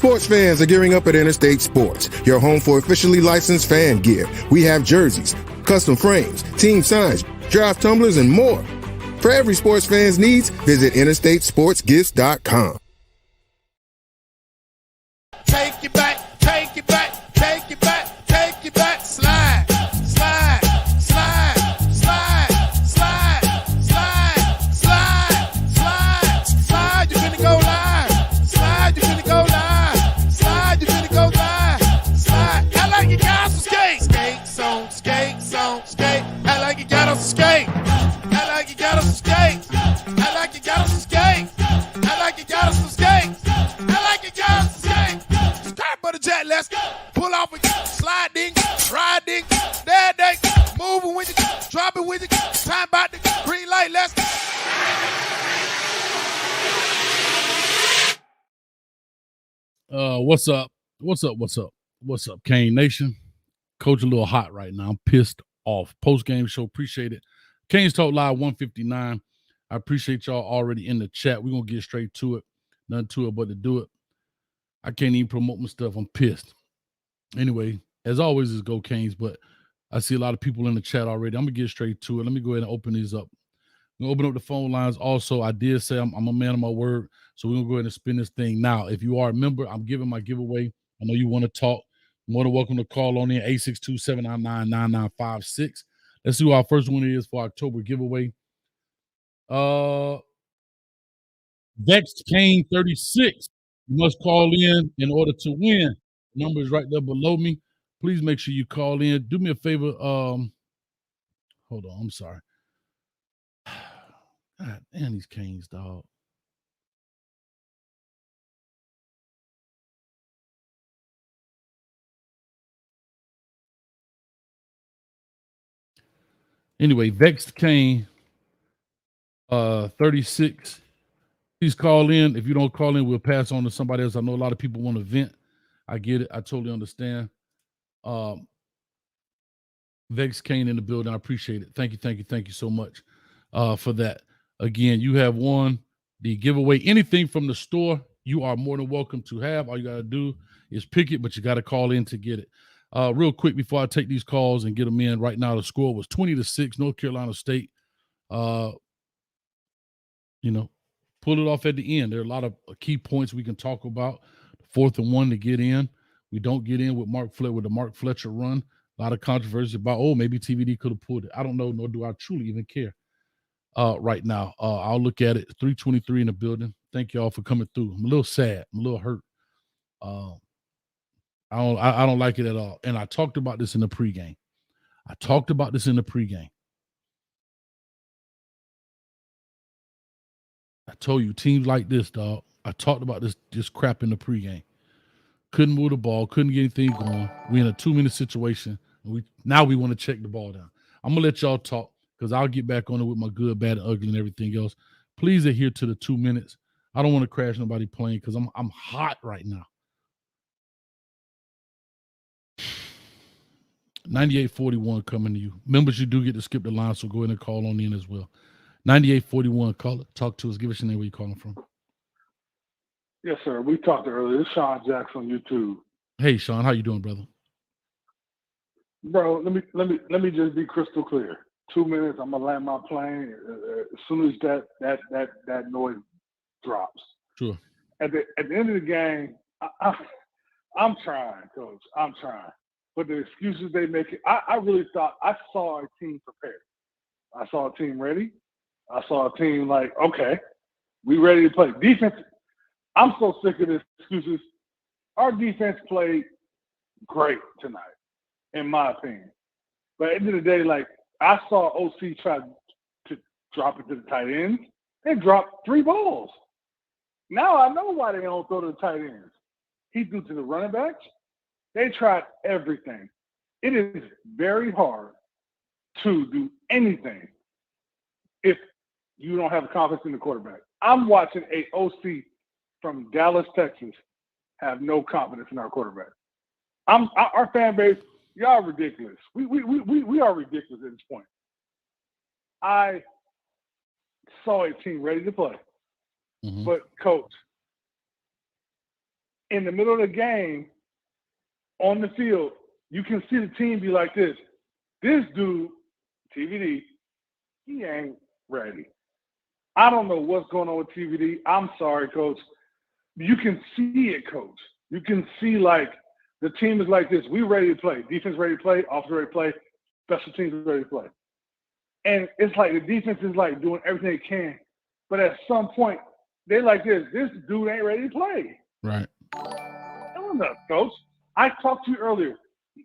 Sports fans are gearing up at Interstate Sports, your home for officially licensed fan gear. We have jerseys, custom frames, team signs, draft tumblers, and more. For every sports fan's needs, visit InterstateSportsGifts.com. Take it back, take it back, take it back, take it back, slide, slide, slide, slide, slide, slide, slide, slide, slide, you're gonna go live, slide, you're gonna go live, slide, you're gonna go live, slide, I like you got some skate, skate, so, skate, so, skate, I like you got on some skate, I like you got on some skate, I like you got on some skate, I like you got on some skate, I like you got on some skate. But the jet, let's go. Pull off with you, slide ding, ride ding, dad ding, move it with you, drop it with you, time about the green light, let's go. What's up? What's up? What's up? What's up, Kane Nation? Coach a little hot right now. I'm pissed off. Post-game show, appreciate it. Kane's Talk Live 159. I appreciate y'all already in the chat. We're going to get straight to it. Nothing to it but to do it. I can't even promote my stuff. I'm pissed. Anyway, as always, is Go Canes, but I see a lot of people in the chat already. I'm going to get straight to it. Let me go ahead and open these up. I'm going to open up the phone lines. Also, I did say I'm a man of my word, so we're going to go ahead and spin this thing now. If you are a member, I'm giving my giveaway. I know you want to talk. You're more than welcome to call on in 862-799-9956. Let's see who our first one is for October giveaway. Vexed Kane 36. You must call in order to win. The number is right there below me. Please make sure you call in. Do me a favor. Hold on. I'm sorry. God damn these Canes, dog. Anyway, Vexed Kane 36. Please call in. If you don't call in, we'll pass on to somebody else. I know a lot of people want to vent. I get it. I totally understand. Vex Kane in the building. I appreciate it. Thank you so much for that. Again, you have won the giveaway. Anything from the store, you are more than welcome to have. All you got to do is pick it, but you got to call in to get it. Real quick, before I take these calls and get them in, right now the score was 20-6, North Carolina State. Pull it off at the end. There are a lot of key points we can talk about. 4th and 1 to get in. We don't get in with the Mark Fletcher run. A lot of controversy about, maybe TVD could have pulled it. I don't know, nor do I truly even care right now. I'll look at it. 323 in the building. Thank you all for coming through. I'm a little sad. I'm a little hurt. I don't like it at all. And I talked about this in the pregame. I told you, teams like this, dog. I talked about this crap in the pregame. Couldn't move the ball, couldn't get anything going. We in a 2-minute situation, and we want to check the ball down. I'm gonna let y'all talk because I'll get back on it with my good, bad, and ugly and everything else. Please adhere to the 2 minutes. I don't want to crash nobody playing because I'm hot right now. 9841 coming to you. Members, you do get to skip the line, so go ahead and call on in as well. 9841, call it. Talk to us. Give us your name, where you calling from. Yes, sir. We talked earlier. It's Sean Jackson on YouTube. Hey, Sean, how you doing, brother? Bro, let me just be crystal clear. 2 minutes, I'm gonna land my plane as soon as that noise drops. Sure. At the end of the game, I'm trying, Coach. I'm trying. But the excuses they make, I really thought I saw a team prepared. I saw a team ready. I saw a team like, okay, we ready to play. Defense, I'm so sick of this excuses. Our defense played great tonight, in my opinion. But at the end of the day, like, I saw OC try to drop it to the tight ends. They dropped 3 balls. Now I know why they don't throw to the tight ends. He threw to the running backs. They tried everything. It is very hard to do anything if you don't have confidence in the quarterback. I'm watching a OC from Dallas, Texas, have no confidence in our quarterback. Our fan base, y'all are ridiculous. We are ridiculous at this point. I saw a team ready to play. Mm-hmm. But, Coach, in the middle of the game, on the field, you can see the team be like this. This dude, TVD, he ain't ready. I don't know what's going on with TVD. I'm sorry, Coach. You can see it, Coach. You can see, like, the team is like this. We ready to play. Defense ready to play. Offense ready to play. Special teams ready to play. And it's like the defense is, like, doing everything it can. But at some point, they like this. This dude ain't ready to play. Right. Don't know, Coach. I talked to you earlier.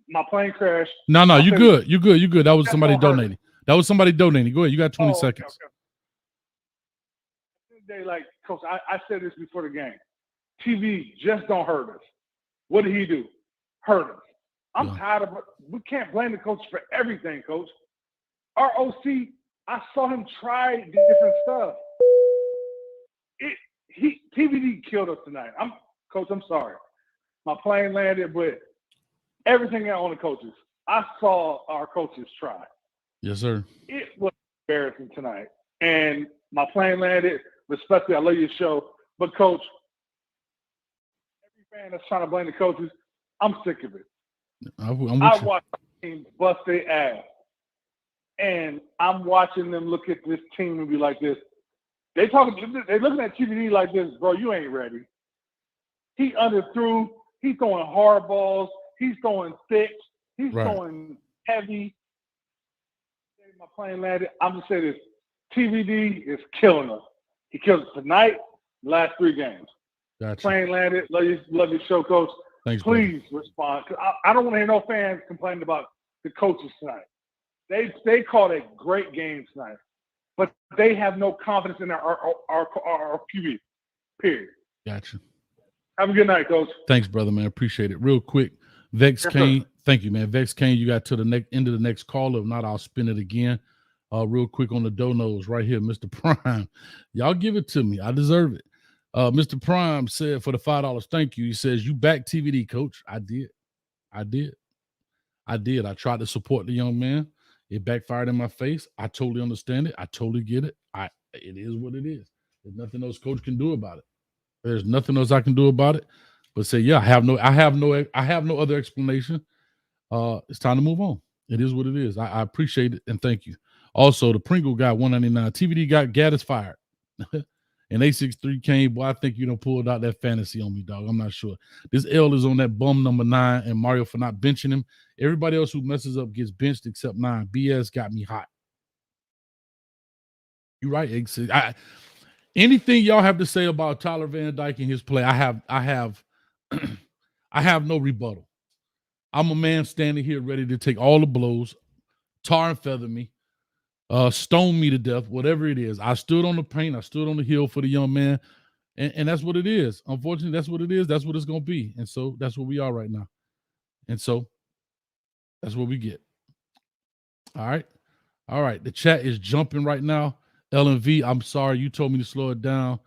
My plane crashed. No, you good. You good. You good. That was somebody donating. That was somebody donating. Go ahead. You got 20 seconds. Okay. Like, Coach, I said this before the game. TV just don't hurt us. What did he do? Hurt us. I'm tired of it. We can't blame the coach for everything, Coach. Our OC, I saw him try different stuff. TVD killed us tonight. Coach, I'm sorry. My plane landed, but everything on the coaches. I saw our coaches try. Yes, sir. It was embarrassing tonight. And my plane landed. Respectfully, I love your show. But, Coach, every fan that's trying to blame the coaches, I'm sick of it. I watched the team bust their ass. And I'm watching them look at this team and be like this. They're looking at TVD like this, bro, you ain't ready. He underthrew. He's throwing hard balls. He's throwing thick. He's throwing heavy. My plane landed. I'm just saying this. TVD is killing us. He killed us tonight, last 3 games. Gotcha. Plane landed. Love your show, Coach. Thanks, Please respond. I don't want to hear no fans complaining about the coaches tonight. They called a great game tonight, but they have no confidence in our QB. Period. Gotcha. Have a good night, Coach. Thanks, brother, man. Appreciate it. Real quick, Vex Kane. Thank you, man. Vex Kane, you got to the end of the next caller. If not, I'll spin it again. Real quick on the donos right here, Mr. Prime. Y'all give it to me. I deserve it. Mr. Prime said for the $5, thank you. He says, you back TVD, Coach. I did. I tried to support the young man. It backfired in my face. I totally understand it. I totally get it. It is what it is. There's nothing else Coach can do about it. There's nothing else I can do about it. But say, yeah, I have no other explanation. It's time to move on. It is what it is. I appreciate it and thank you. Also, the Pringle guy, 199. TVD got Gaddis fired. And 863 Kane, boy, I think you done pulled out that fantasy on me, dog. I'm not sure. This L is on that bum number 9 and Mario for not benching him. Everybody else who messes up gets benched except 9. BS got me hot. You right, anything y'all have to say about Tyler Van Dyke and his play, I have I have no rebuttal. I'm a man standing here ready to take all the blows, tar and feather me, stone me to death, whatever it is. I stood on the paint. I stood on the hill for the young man. And that's what it is. Unfortunately, that's what it is. That's what it's going to be. And so that's where we are right now. And so that's what we get. All right. The chat is jumping right now. LNV, I'm sorry. You told me to slow it down.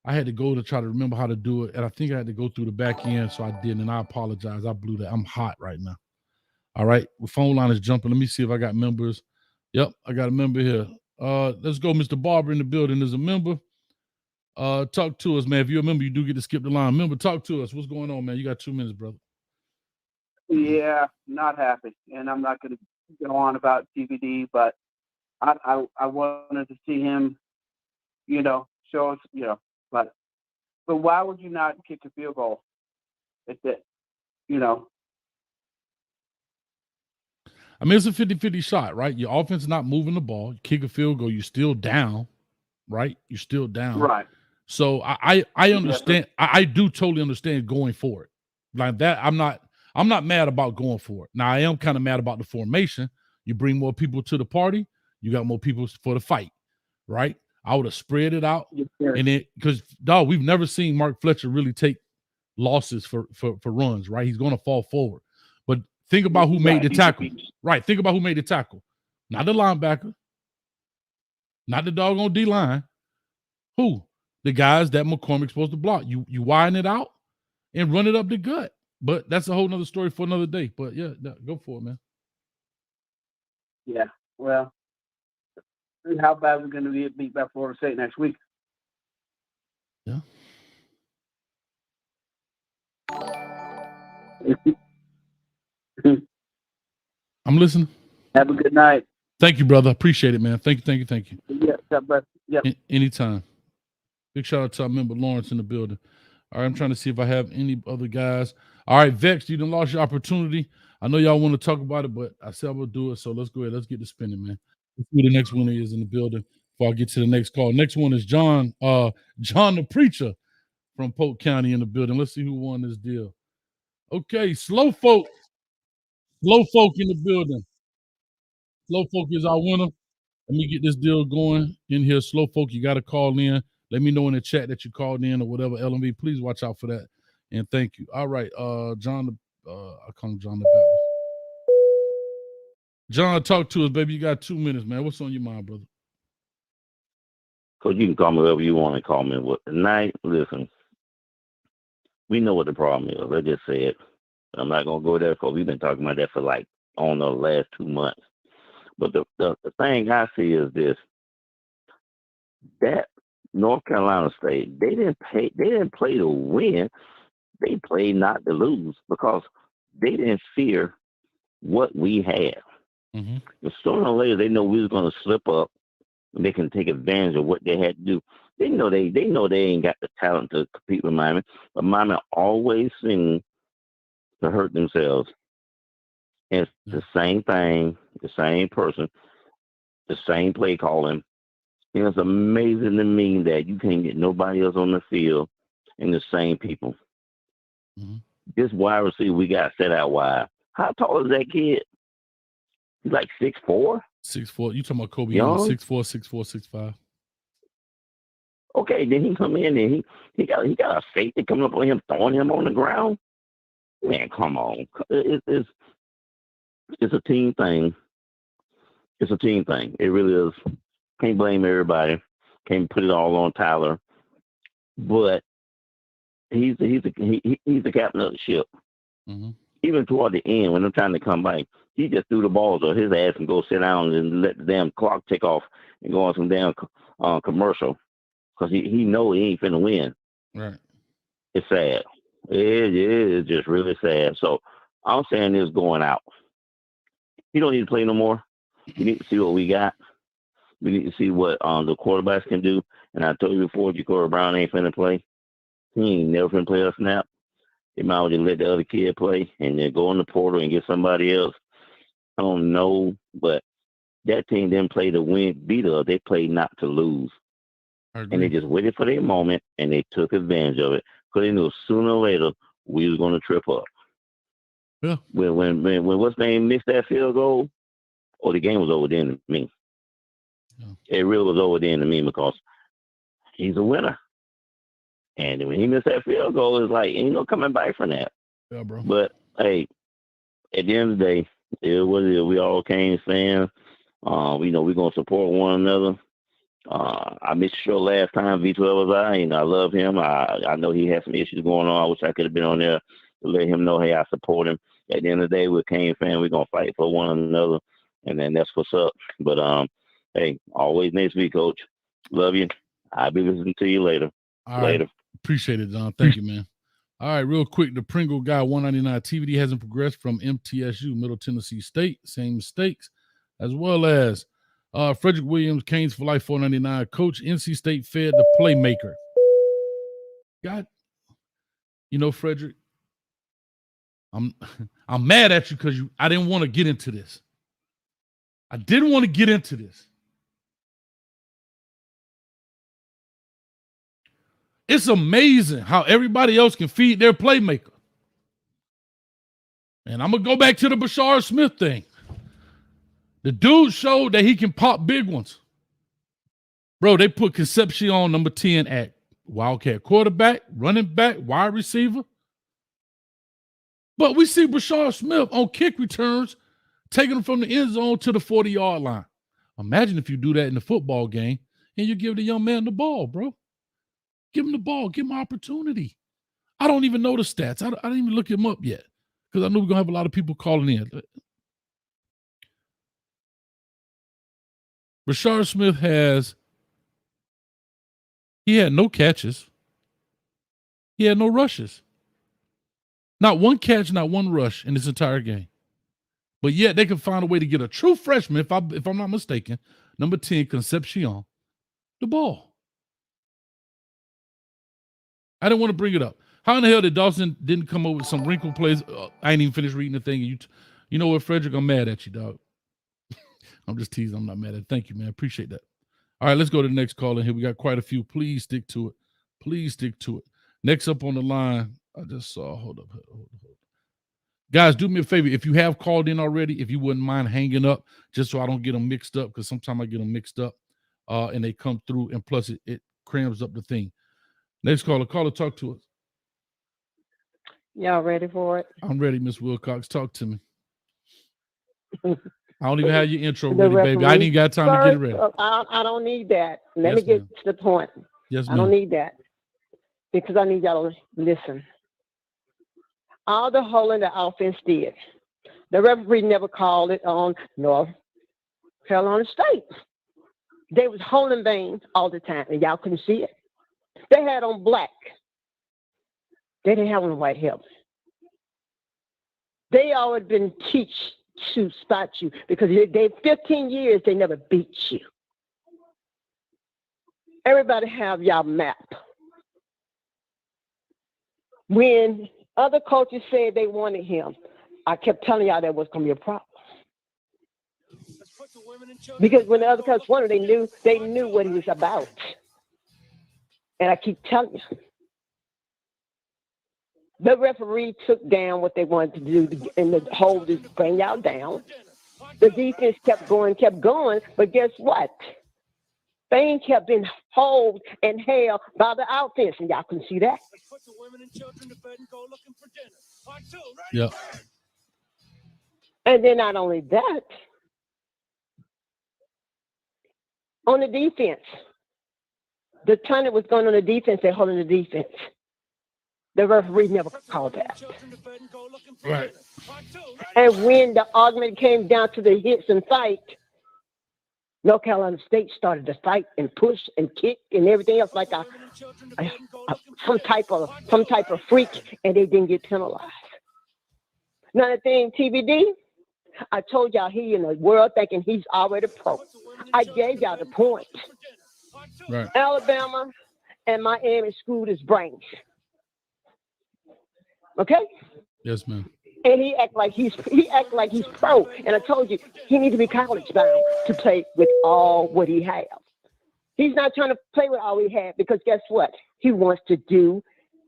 I had to go to try to remember how to do it. And I think I had to go through the back end. So I didn't. And I apologize. I blew that. I'm hot right now. All right. The phone line is jumping. Let me see if I got members. Yep, I got a member here. Let's go. Mr. Barber in the building is a member. Talk to us, man. If you're a member, you do get to skip the line. Member, talk to us. What's going on, man? You got 2 minutes, brother. Yeah, not happy. And I'm not going to go on about DVD, but I wanted to see him, show us, but why would you not kick a field goal? It's it, I mean, it's a 50-50 shot, right? Your offense is not moving the ball. You kick a field goal, you're still down, right? You're still down. Right. So I understand. I do totally understand going for it. Like that, I'm not mad about going for it. Now, I am kind of mad about the formation. You bring more people to the party, you got more people for the fight, right? I would have spread it out. And then, because, dog, we've never seen Mark Fletcher really take losses for runs, right? He's going to fall forward. But think about who made the tackle. Right. Think about who made the tackle. Not the linebacker. Not the doggone D-line. Who? The guys that McCormick's supposed to block. You widen it out and run it up the gut. But that's a whole nother story for another day. But, yeah, go for it, man. Yeah. Well, how bad we're going to be beat by Florida State next week? Yeah. I'm listening. Have a good night. Thank you, brother. Appreciate it, man. Thank you. Yeah, God bless. Yep. Anytime. Big shout out to our member Lawrence in the building. All right, I'm trying to see if I have any other guys. All right, Vex, you done lost your opportunity. I know y'all want to talk about it, but I said I will do it. So let's go ahead. Let's get to spinning, man. Let's see who the next winner is in the building before I get to the next call. Next one is John the Preacher from Polk County in the building. Let's see who won this deal. Okay, Slow Folk in the building. Slow Folk is our winner. Let me get this deal going in here. Slow Folk, you got to call in. Let me know in the chat that you called in or whatever. LMV, please watch out for that. And thank you. All right, John, I call him John the Baptist. John, talk to us, baby. You got 2 minutes, man. What's on your mind, brother? Coach, you can call me whatever you want to call me. But tonight, listen, we know what the problem is. Let's just say it. I'm not going to go there because we've been talking about that for like, I don't know, the last 2 months. But the thing I see is this, that North Carolina State, they didn't play to win. They played not to lose because they didn't fear what we had. Mm-hmm. And sooner or later, they know we was going to slip up and they can take advantage of what they had to do. They know they ain't got the talent to compete with Miami, but Miami always seem to hurt themselves. And it's the same thing, the same person, the same play calling. And it's amazing to me that you can't get nobody else on the field and the same people. Mm-hmm. This wide receiver we got set out wide. How tall is that kid? He's like 6'4"? 6'4". You talking about Kobe Young? 6'4", 6'4", 6'5". Okay, then he come in and he got a safety coming up on him, throwing him on the ground. Man, come on. It's a team thing. It's a team thing. It really is. Can't blame everybody. Can't put it all on Tyler. But he's the captain of the ship. Mm-hmm. Even toward the end, when they're trying to come back, he just threw the ball so his ass can go sit down and let the damn clock tick off and go on some damn commercial because he know he ain't finna win. Right. It's sad. It is just really sad. So I'm saying this going out. He don't need to play no more. We need to see what we got. We need to see what the quarterbacks can do. And I told you before, Jacory Brown ain't finna play. He ain't never finna play a snap. They might as well just let the other kid play and then go in the portal and get somebody else. I don't know, but that team didn't play to win, beat us. They played not to lose. And they just waited for their moment, and they took advantage of it because they knew sooner or later we was going to trip up. Yeah. When what's name missed that field goal, the game was over then to me. Yeah. It really was over then to me because he's a winner. And when he missed that field goal, it's like, ain't no coming back from that. Yeah, bro. But, hey, at the end of the day, it is what it is. We all Kane fans. We know we're going to support one another. I missed the show last time. V12 was I love him. I know he had some issues going on. I wish I could have been on there to let him know, hey, I support him. At the end of the day, we're Kane fans. We're going to fight for one another. And then that's what's up. But, hey, always next week, Coach. Love you. I'll be listening to you later. All later. Right. Appreciate it, John. Thank you, man. All right, real quick. The Pringle guy, 199 TVD hasn't progressed from MTSU, Middle Tennessee State. Same mistakes, as well as Frederick Williams, Canes for Life, 499. Coach, NC State fed the Playmaker. God, Frederick, I'm mad at you because I didn't want to get into this. I didn't want to get into this. It's amazing how everybody else can feed their playmaker. And I'm going to go back to the Bashar Smith thing. The dude showed that he can pop big ones. Bro, they put Concepcion number 10 at Wildcat quarterback, running back, wide receiver. But we see Bashar Smith on kick returns taking them from the end zone to the 40-yard line. Imagine if you do that in the football game and you give the young man the ball, bro. Give him the ball. Give him opportunity. I don't even know the stats. I didn't even look him up yet because I knew we're going to have a lot of people calling in. Bashar Smith he had no catches. He had no rushes. Not one catch, not one rush in this entire game. But yet they can find a way to get a true freshman, if I'm not mistaken, number 10, Concepcion, the ball. I didn't want to bring it up. How in the hell did Dawson didn't come up with some wrinkle plays? I ain't even finished reading the thing. And you know what, Frederick? I'm mad at you, dog. I'm just teasing. I'm not mad at it. Thank you, man. Appreciate that. All right, let's go to the next call in here. We got quite a few. Please stick to it. Please stick to it. Next up on the line, I just saw. Hold up. Guys, do me a favor. If you have called in already, if you wouldn't mind hanging up, just so I don't get them mixed up, because sometimes I get them mixed up and they come through, and plus it crams up the thing. Next caller, talk to us. Y'all ready for it? I'm ready, Miss Wilcox. Talk to me. I don't even have your intro ready, baby. I ain't even got time to get it ready. I don't need that. Let me get to the point. Yes, ma'am. I don't need that because I need y'all to listen. All the holding the offense did, the referee never called it on North Carolina State. They was holding veins all the time, and y'all couldn't see it. They had on black. They didn't have on white helmet. They always been teach to spot you because they 15 years they never beat you. Everybody have y'all map. When other coaches said they wanted him, I kept telling y'all that was going to be a problem. Because when the other coaches wanted, they knew what he was about. And I keep telling you, the referee took down what they wanted to do, and the hold is bring y'all down. The defense kept going, but guess what? Spain kept being held and held by the offense, and y'all can see that. Yeah. And then not only that, on the defense, the time it was going on the defense, they're holding the defense. The referee never called that. Right. And when the argument came down to the hits and fight, North Carolina State started to fight and push and kick and everything else like some type of freak, and they didn't get penalized. Another thing, TVD, I told y'all he in the world thinking he's already pro. I gave y'all the point. Right. Alabama and Miami screwed his brains. Okay? Yes, ma'am. And he act like he's pro. And I told you he needs to be college bound to play with all what he has. He's not trying to play with all he had because guess what? He wants to do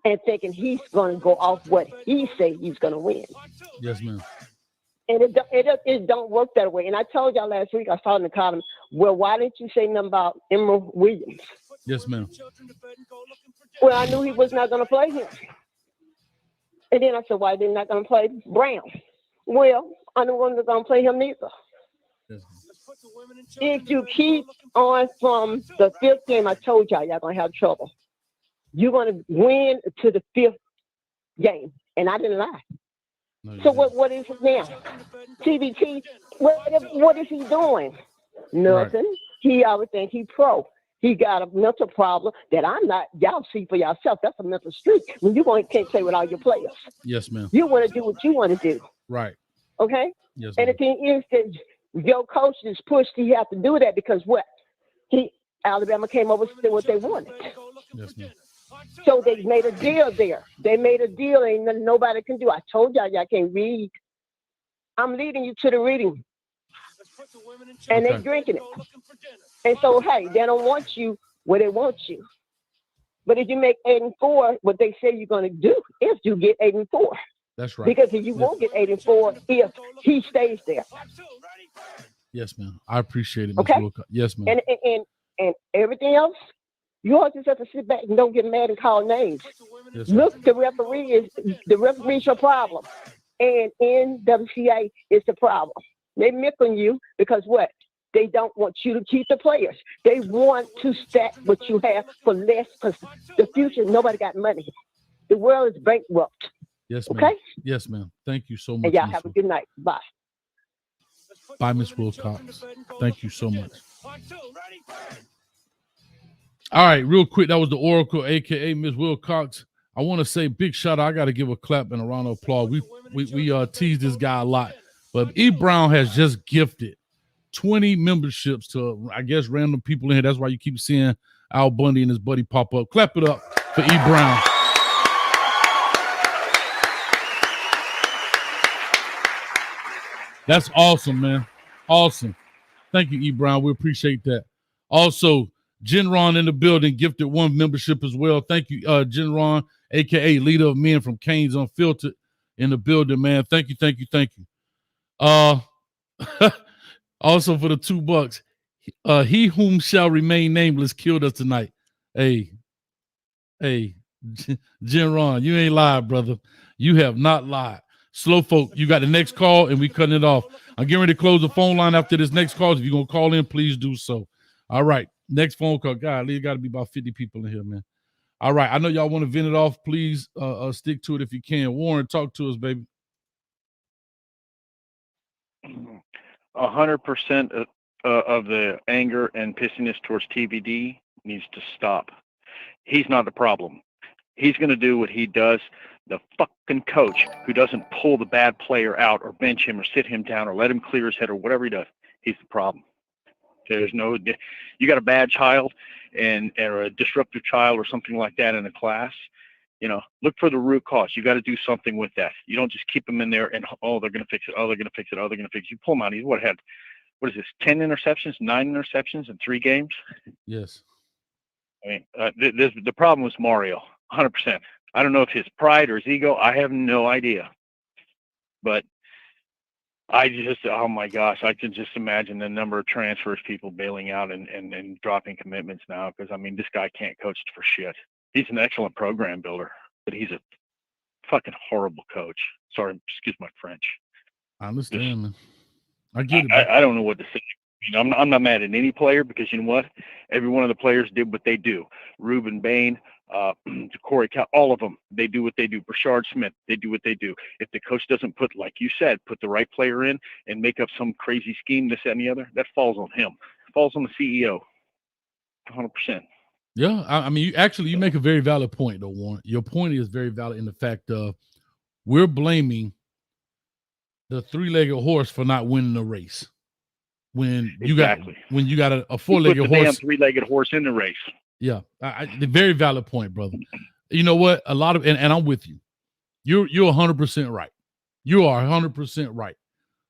and thinking he's going to go off what he say he's going to win. Yes, ma'am. And it don't work that way. And I told y'all last week, I saw in the column, well, why didn't you say nothing about Emerald Williams? Yes, ma'am. Well, I knew he was not going to play him. And then I said, why didn't I going to play Brown? Well, I knew I wasn't going to play him neither. Yes, if you keep on from the fifth game, I told y'all going to have trouble. You're going to win to the fifth game. And I didn't lie. No, so what is it now? TBT, what is he doing? Nothing. Right. He always think he pro. He got a mental problem that I'm not. Y'all see for yourself. That's a mental streak. When you can't play with all your players. Yes, ma'am. You want to do what you want to do. Right. Okay? Yes, and ma'am. the thing is that your coach is pushed. He have to do that because what? Alabama came over to do what they wanted. Yes, ma'am. So they made a deal there. They made a deal ain't nothing nobody can do. I told y'all can't read. I'm leading you to the reading. And they drinking it. And so, hey, they don't want you where they want you. But if you make 8-4, what they say you're going to do is you get 8-4. That's right. Because if you won't get 8-4, if he stays there. Yes, ma'am. I appreciate it, Ms. Okay. Wilcox. Yes, ma'am. And everything else, you all just have to sit back and don't get mad and call names. Yes, look, the referee's your problem. And NWCA is the problem. They milking you because what? They don't want you to keep the players. They want to stack what you have for less because the future, nobody got money. The world is bankrupt. Yes, ma'am. Okay? Yes, ma'am. Thank you so much. And y'all have a good night. Bye. Bye, Ms. Wilcox. Thank you so much. All right, real quick. That was the Oracle, a.k.a. Ms. Wilcox. I want to say big shout out. I got to give a clap and a round of applause. We tease this guy a lot, but E. Brown has just gifted 20 memberships to, I guess, random people in here. That's why you keep seeing Al Bundy and his buddy pop up. Clap it up for E. Brown. That's awesome, man. Awesome. Thank you, E. Brown. We appreciate that. Also, Genron in the building gifted 1 membership as well. Thank you, Genron, a.k.a. leader of men from Kane's Unfiltered in the building, man. Thank you. Also for the $2, he whom shall remain nameless killed us tonight. Hey, Genron, you ain't lied, brother. You have not lied. Slow folk, you got the next call, and we cutting it off. I'm getting ready to close the phone line after this next call. If you're going to call in, please do so. All right, next phone call. God, it got to be about 50 people in here, man. All right, I know y'all want to vent it off. Please stick to it if you can. Warren, talk to us, baby. 100% of the anger and pissiness towards TVD needs to stop. He's not the problem. He's going to do what he does. The fucking coach who doesn't pull the bad player out or bench him or sit him down or let him clear his head or whatever he does, he's the problem. There's no, you got a bad child or a disruptive child or something like that in a class, look for the root cause. You got to do something with that. You don't just keep them in there and, they're going to fix it. They're going to fix it. You pull them out. He's what is this? 10 interceptions, 9 interceptions in 3 games. Yes. I mean, the problem was Mario, 100%. I don't know if his pride or his ego, I have no idea. But oh my gosh, I can just imagine the number of transfers, people bailing out and dropping commitments now. Because, I mean, this guy can't coach for shit. He's an excellent program builder, but he's a fucking horrible coach. Sorry, excuse my French. I understand, man. I get it. I don't know what to say. I'm not mad at any player because you know what? Every one of the players did what they do. Ruben Bain, Corey Cal, all of them, they do what they do. Brashard Smith, they do what they do. If the coach doesn't put, like you said, put the right player in and make up some crazy scheme, this, that, and the other, that falls on him. It falls on the CEO, 100%. Yeah, I mean, you make a very valid point, though, Warren. Your point is very valid in the fact of we're blaming the 3-legged horse for not winning the race. When you got a 4-legged horse, damn 3-legged horse in the race. Yeah, the very valid point, brother. You know what? A lot of and I'm with you. You're 100% right. You are 100% right.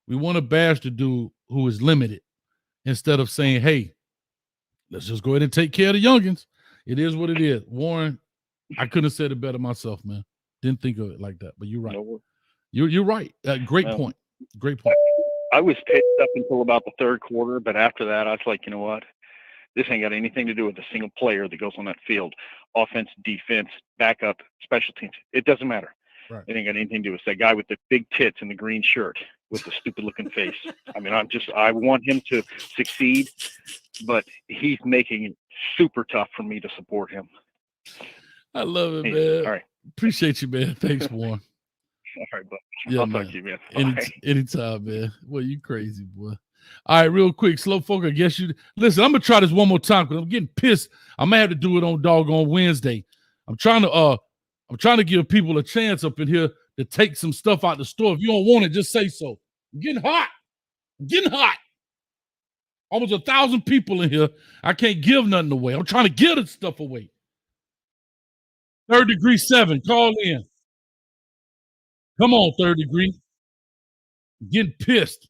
We want to bash the dude who is limited instead of saying, "Hey, let's just go ahead and take care of the youngins." It is what it is. Warren, I couldn't have said it better myself, man. Didn't think of it like that, but you're right. You're right. Great point. Great point. I was pissed up until about the 3rd quarter, but after that, I was like, you know what? This ain't got anything to do with a single player that goes on that field. Offense, defense, backup, special teams. It doesn't matter. Right. It ain't got anything to do with that guy with the big tits and the green shirt with the stupid looking face. I mean, I want him to succeed, but he's making it super tough for me to support him. I love it, man. All right. Appreciate you, man. Thanks, Warren. All right, bud. Yeah, I'll man. talk to you, man. Anytime, man. Well, you crazy, boy. All right, real quick, slow folk. I guess you listen. I'm gonna try this one more time because I'm getting pissed. I may have to do it on doggone Wednesday. I'm trying to give people a chance up in here to take some stuff out the store. If you don't want it, just say so. I'm getting hot. Almost 1,000 people in here. I can't give nothing away. I'm trying to give this stuff away. 3rd Degree 7, call in. Come on, 3rd Degree. I'm getting pissed.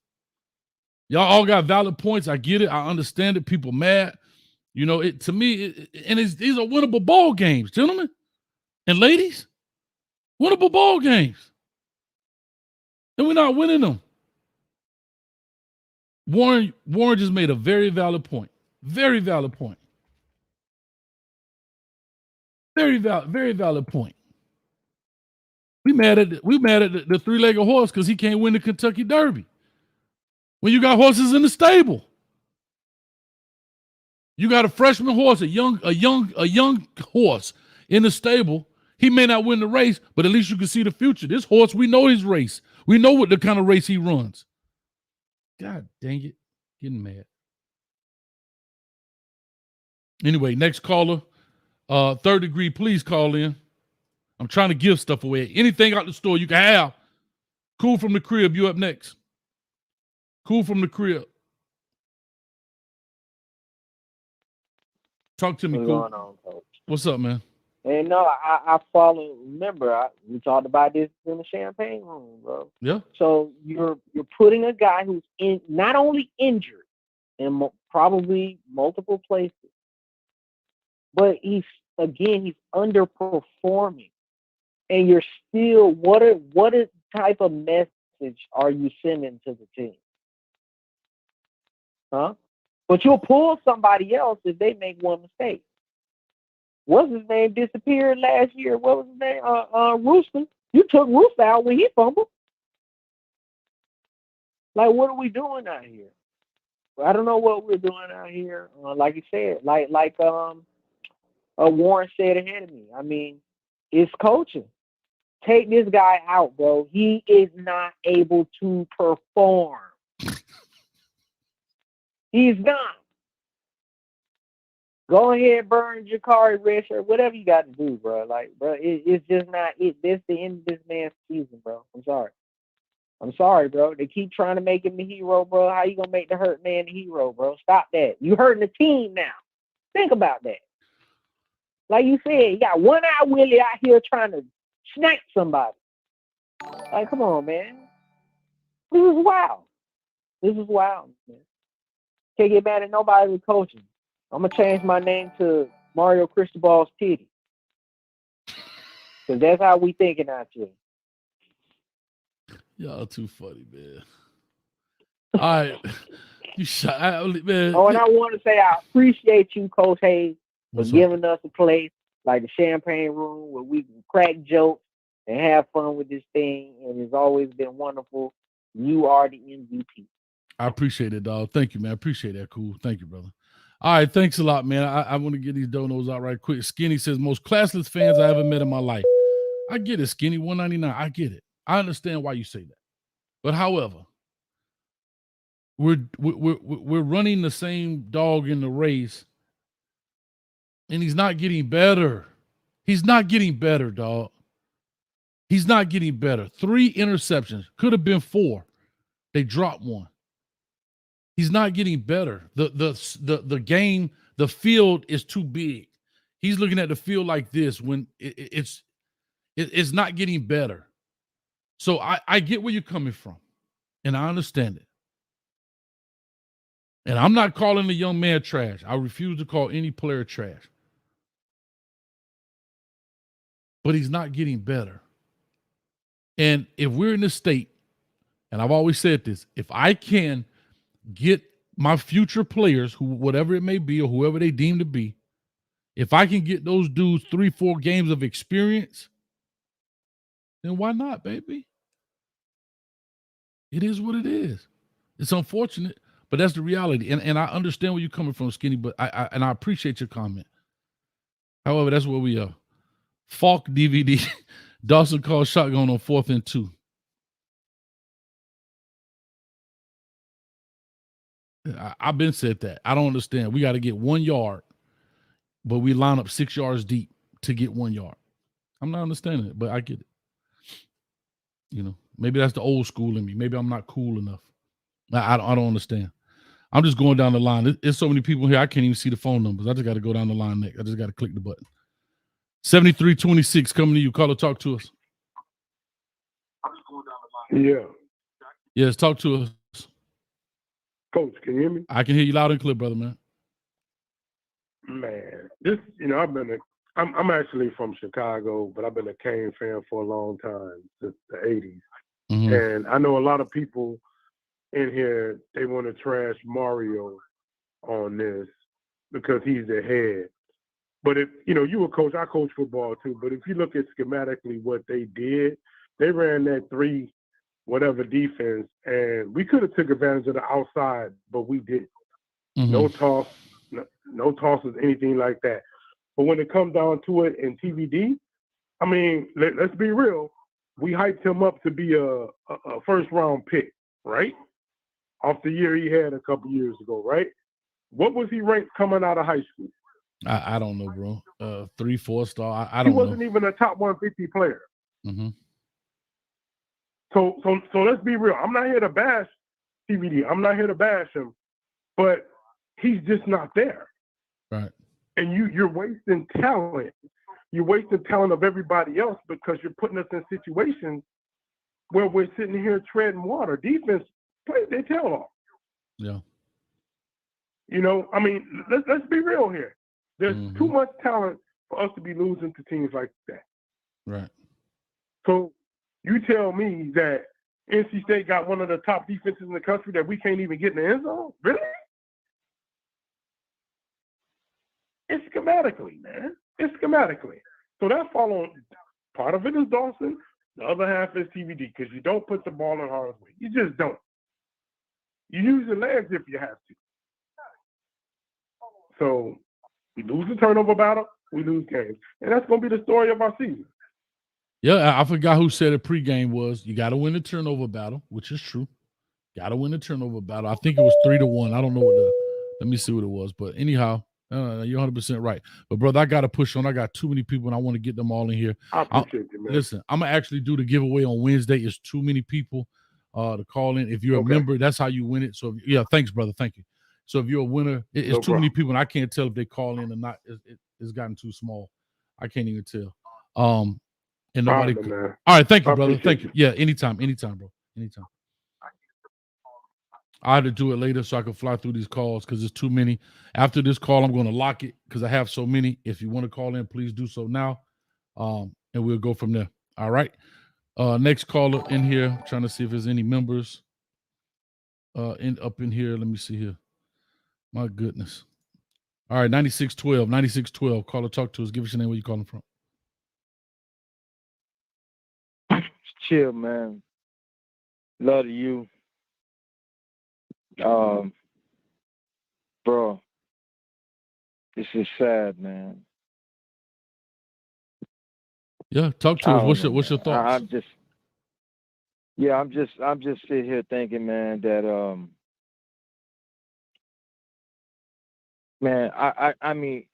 Y'all all got valid points. I get it. I understand it. People mad. To me, these are winnable ball games, gentlemen and ladies. Winnable ball games. And we're not winning them. Warren just made a very valid point. Very valid point. Very valid point. We mad at the 3-legged horse because he can't win the Kentucky Derby. When you got horses in the stable, you got a freshman horse, a young horse in the stable. He may not win the race, but at least you can see the future. This horse, we know his race. We know what the kind of race he runs. God dang it, getting mad. Anyway, next caller, 3rd Degree, please call in. I'm trying to give stuff away. Anything out the store you can have. Cool from the crib. You up next. Cool from the crib. Talk to me, What's Cool. going on, Coach? What's up, man? And no, I follow. Remember, we talked about this in the champagne room, bro. Yeah. So you're putting a guy who's not only injured in probably multiple places, but he's underperforming, and you're still what type of message are you sending to the team? Huh? But you'll pull somebody else if they make one mistake. What's his name disappeared last year? What was his name? Rooster. You took Rooster out when he fumbled. Like, what are we doing out here? I don't know what we're doing out here. Like you said, like Warren said ahead of me. I mean, it's coaching. Take this guy out, bro. He is not able to perform. He's not. Go ahead, burn Jakari red shirt, whatever you got to do, bro. Like, bro, it's just not it. This the end of this man's season, bro. I'm sorry, bro. They keep trying to make him the hero, bro. How you gonna make the hurt man the hero, bro? Stop that. You hurting the team now. Think about that. Like you said, you got one eye Willie out here trying to snipe somebody. Like, come on, man. This is wild. Man. Can't get mad at nobody with coaching. I'm going to change my name to Mario Cristobal's Titty. Because that's how we thinking out here. Y'all too funny, man. All right. You shot, man. Oh, and I want to say I appreciate you, Coach Hayes, for giving us a place like the Champagne Room where we can crack jokes and have fun with this thing. And it's always been wonderful. You are the MVP. I appreciate it, dog. Thank you, man. I appreciate that. Cool. Thank you, brother. All right, thanks a lot, man. I want to get these donos out right quick. Skinny says, most classless fans I ever met in my life. I get it, Skinny, 199. I get it. I understand why you say that. But however, we're running the same dog in the race, and he's not getting better. He's not getting better, dog. He's not getting better. 3 interceptions. Could have been 4. They dropped one. He's not getting better. The game, the field is too big. He's looking at the field like this when it's not getting better. So I get where you're coming from, and I understand it. And I'm not calling the young man trash. I refuse to call any player trash. But he's not getting better. And if we're in the state, and I've always said this, if I can get my future players, who whatever it may be or whoever they deem to be, if I can get those dudes 3-4 games of experience, then why not, baby? It is what it is. It's unfortunate, but that's the reality. And I understand where you're coming from, Skinny, but I appreciate your comment. However, that's where we are. Falk DVD. Dawson calls shotgun on 4th and 2. I've been said that. I don't understand. We got to get 1 yard, but we line up 6 yards deep to get 1 yard. I'm not understanding it, but I get it. You know, maybe that's the old school in me. Maybe I'm not cool enough. I don't understand. I'm just going down the line. There's so many people here, I can't even see the phone numbers. I just got to go down the line next. I just got to click the button. 7326 coming to you. Caller, talk to us. Yeah. Yes, talk to us. Coach, can you hear me? I can hear you loud and clear, brother, man. Man, this, I'm actually from Chicago, but I've been a Kane fan for a long time, since the 80s. Mm-hmm. And I know a lot of people in here, they want to trash Mario on this because he's the head. But if, you a coach, I coach football too, but if you look at schematically what they did, they ran that 3 whatever defense, and we could have took advantage of the outside, but we didn't. Mm-hmm. No tosses, anything like that. But when it comes down to it in TVD, I mean, let's be real. We hyped him up to be a first-round pick, right? Off the year he had a couple years ago, right? What was he ranked coming out of high school? I don't know, bro. 3, 4 star. I He don't wasn't know. even a top 150 player. Mm-hmm. So let's be real. I'm not here to bash TVD. I'm not here to bash him, but he's just not there. Right. And you're wasting talent. You're wasting talent of everybody else because you're putting us in situations where we're sitting here treading water. Defense plays their tail off. Yeah. You know, I mean, let's be real here. There's too much talent for us to be losing to teams like that. Right. So you tell me that NC State got one of the top defenses in the country that we can't even get in the end zone? Really? It's schematically, man. It's schematically. So that fall on, part of it is Dawson, the other half is TVD, because you don't put the ball in harm's way. You just don't. You use your legs if you have to. So we lose the turnover battle, we lose games. And that's going to be the story of our season. Yeah, I forgot who said it pregame was you got to win the turnover battle, which is true. Got to win the turnover battle. I think it was 3-1. I don't know let me see what it was. But anyhow, you're 100% right. But, brother, I got to push on. I got too many people, and I want to get them all in here. I appreciate you, man. Listen, I'm going to actually do the giveaway on Wednesday. It's too many people to call in. If you're a member, that's how you win it. So, yeah, thanks, brother. Thank you. So, if you're a winner, it's too many people, and I can't tell if they call in or not. It's gotten too small. I can't even tell. And nobody. All right, thank you, brother. Thank you. Yeah, anytime, bro. Anytime. I had to do it later so I could fly through these calls because there's too many. After this call, I'm going to lock it because I have so many. If you want to call in, please do so now, and we'll go from there. All right. Next caller in here. I'm trying to see if there's any members up in here. Let me see here. My goodness. All right, 9612. Caller, talk to us. Give us your name. Where you calling from? Chill, man. Love to you. Bro, this is sad, man. Yeah, talk to us. What's your thoughts? I'm just sitting here thinking, man, that man, I mean,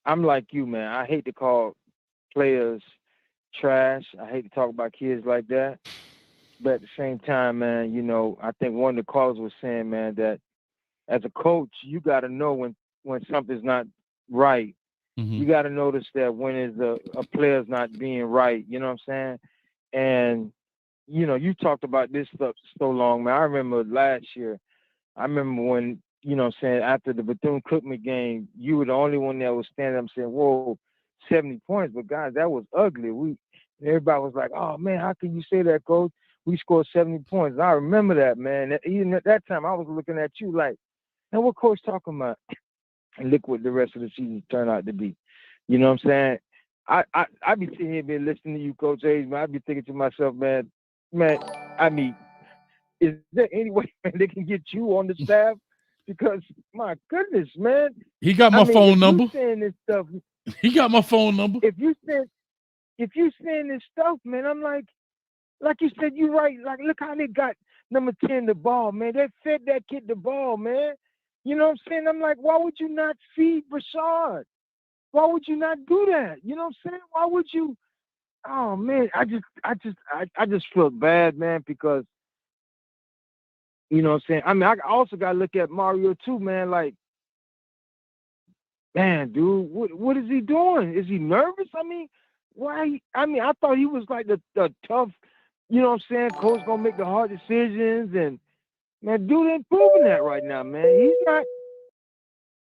I'm like you, man. I hate to call players trash. I hate to talk about kids like that. But at the same time, man, you know, I think one of the callers was saying, man, that as a coach, you got to know when something's not right. Mm-hmm. You got to notice that when is a player's not being right. You know what I'm saying? And, you know, you talked about this stuff so long, man. I remember last year, I remember when, you know what I'm saying, after the Bethune-Cookman game, you were the only one that was standing up saying, whoa, 70 points. But, guys, that was ugly. Everybody was like, oh, man, how can you say that, coach? We scored 70 points. And I remember that, man. Even at that time, I was looking at you like, man, what coach talking about? And look what the rest of the season turned out to be. You know what I'm saying? I be sitting here been listening to you, Coach Hayes, man. I be thinking to myself, man, I mean, is there any way, man, they can get you on the staff? Because, my goodness, man. He got my phone number. Saying this stuff, he got my phone number. If you saying this stuff, man, I'm like you said, you right. Like, look how they got number 10 the ball, man. They fed that kid the ball, man. You know what I'm saying? I'm like, why would you not feed Brashard? Why would you not do that? You know what I'm saying? Why would you? Oh man, I just feel bad, man, because you know what I'm saying. I mean, I also got to look at Mario too, man. Like, man, dude, what is he doing? Is he nervous? I mean, why? I mean, I thought he was like the tough. You know what I'm saying? Coach gonna make the hard decisions, and man, dude ain't proving that right now, man. He's not.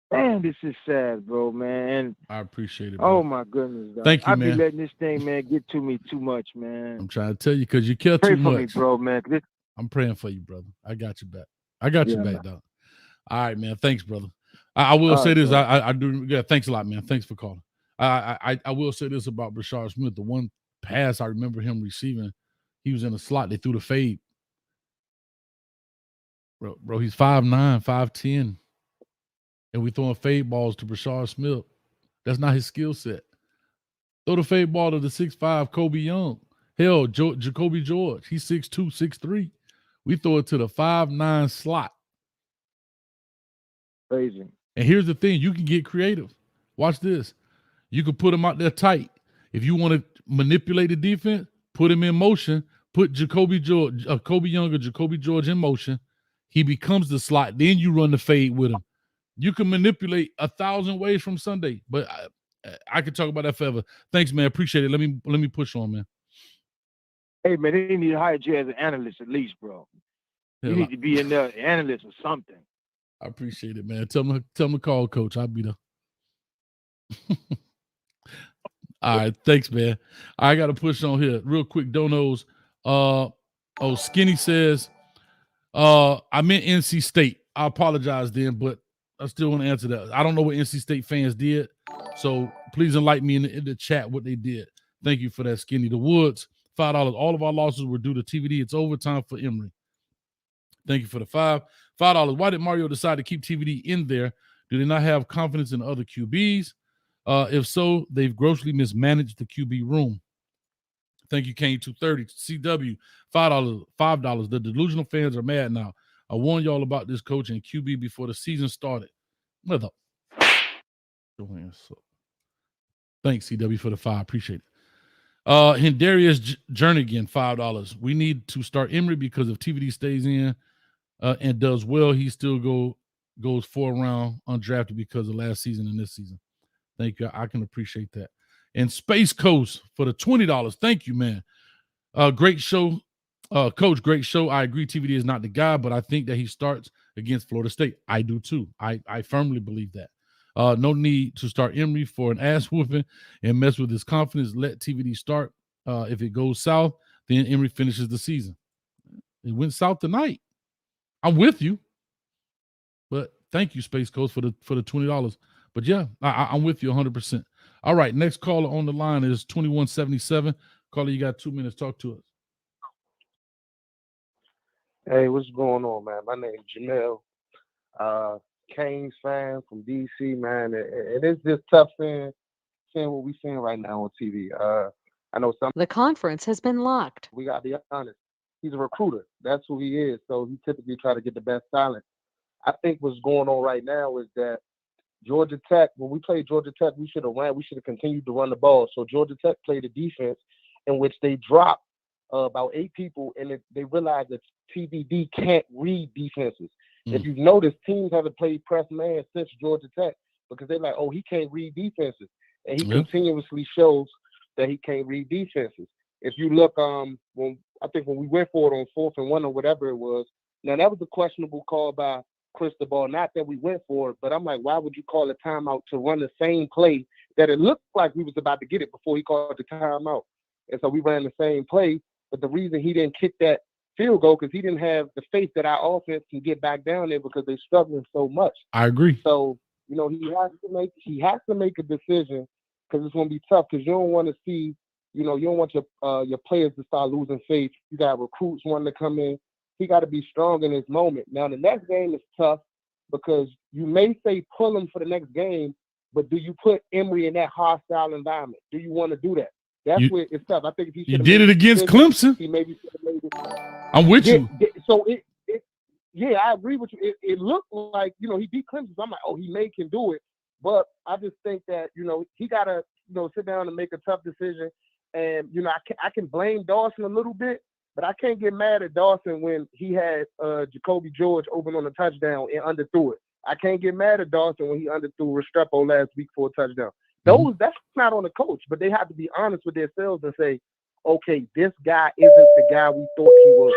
Man, this is sad, bro, man. And I appreciate it, bro. Oh my goodness, dog. Thank you, man. I be man. letting this thing, man, get to me too much, man. I'm trying to tell you because you care Pray too for much, me, bro, man. I'm praying for you, brother. I got you back. I got you back, dog. All right, man. Thanks, brother. I will say this. I do. Yeah, thanks a lot, man. Thanks for calling. I will say this about Brashard Smith. The one pass I remember him receiving, he was in a slot. They threw the fade. Bro, he's 5'9", 5'10", and we throwing fade balls to Brashard Smith. That's not his skill set. Throw the fade ball to the 6'5" Kobe Young. Hell, Jacoby George. He's 6'2", 6'3". We throw it to the 5'9" slot. Crazy. And here's the thing: you can get creative. Watch this. You could put him out there tight. If you want to manipulate the defense, put him in motion. Put Jacoby George, Kobe Young or Jacoby George in motion. He becomes the slot. Then you run the fade with him. You can manipulate 1,000 ways from Sunday, but I could talk about that forever. Thanks, man. Appreciate it. Let me push on, man. Hey, man, they need to hire you as an analyst at least, bro. You need to be in there, analyst or something. I appreciate it, man. Tell me to call Coach. I'll be there. All right, thanks, man. I got to push on here real quick. Donos. Skinny says, I meant NC State. I apologize then, but I still want to answer that. I don't know what NC State fans did, so please enlighten me in the chat what they did. Thank you for that, Skinny. The Woods, $5. All of our losses were due to TVD. It's overtime for Emory. Thank you for the $5. Why did Mario decide to keep TVD in there? Do they not have confidence in other QBs? If so, they've grossly mismanaged the QB room. Thank you, Kane. 230. CW, $5. The delusional fans are mad now. I warned y'all about this coach and QB before the season started. Mother. Thanks, CW, for the $5. Appreciate it. Hindarius Jernigan, $5. We need to start Emory because if TVD stays in and does well, he still goes 4 round undrafted because of last season and this season. Thank you. I can appreciate that. And Space Coast for the $20. Thank you, man. Great show. Coach, great show. I agree TVD is not the guy, but I think that he starts against Florida State. I do too. I firmly believe that. No need to start Emory for an ass whooping and mess with his confidence. Let TVD start. If it goes south, then Emory finishes the season. It went south tonight. I'm with you. But thank you, Space Coast, for the $20. But yeah, I'm with you 100%. All right, next caller on the line is 2177. Caller, you got 2 minutes. Talk to us. Hey, what's going on, man? My name's Janelle. Kane's fan from DC, man. It is just tough seeing what we're seeing right now on TV. I know some. The conference has been locked. We got to be honest. He's a recruiter. That's who he is. So he typically try to get the best talent. I think what's going on right now is that Georgia Tech, when we played Georgia Tech, we should have continued to run the ball. So Georgia Tech played a defense in which they dropped about 8 people, and they realized that TVD can't read defenses. If you've noticed, teams haven't played press man since Georgia Tech because they're like, oh, he can't read defenses. And he continuously shows that he can't read defenses. If you look, when we went for it on 4th and 1 or whatever it was, now that was a questionable call by Cristobal. Not that we went for it, but I'm like, why would you call a timeout to run the same play that it looked like we was about to get it before he called the timeout? And so we ran the same play, but the reason he didn't kick that field goal because he didn't have the faith that our offense can get back down there because they're struggling so much. I agree. So, he has to make a decision because it's going to be tough because you don't want to see, you don't want your players to start losing faith. You got recruits wanting to come in. He got to be strong in this moment. Now, the next game is tough because you may say pull him for the next game, but do you put Emory in that hostile environment? Do you want to do that? That's where it's tough. I think if he did it against Clemson, he maybe should have made it. I'm with you. So I agree with you. It looked like he beat Clemson. So I'm like, oh, he can do it. But I just think that he gotta sit down and make a tough decision. And I can blame Dawson a little bit, but I can't get mad at Dawson when he had Jacoby George open on a touchdown and underthrew it. I can't get mad at Dawson when he underthrew Restrepo last week for a touchdown. That's not on the coach, but they have to be honest with themselves and say, okay, this guy isn't the guy we thought he was.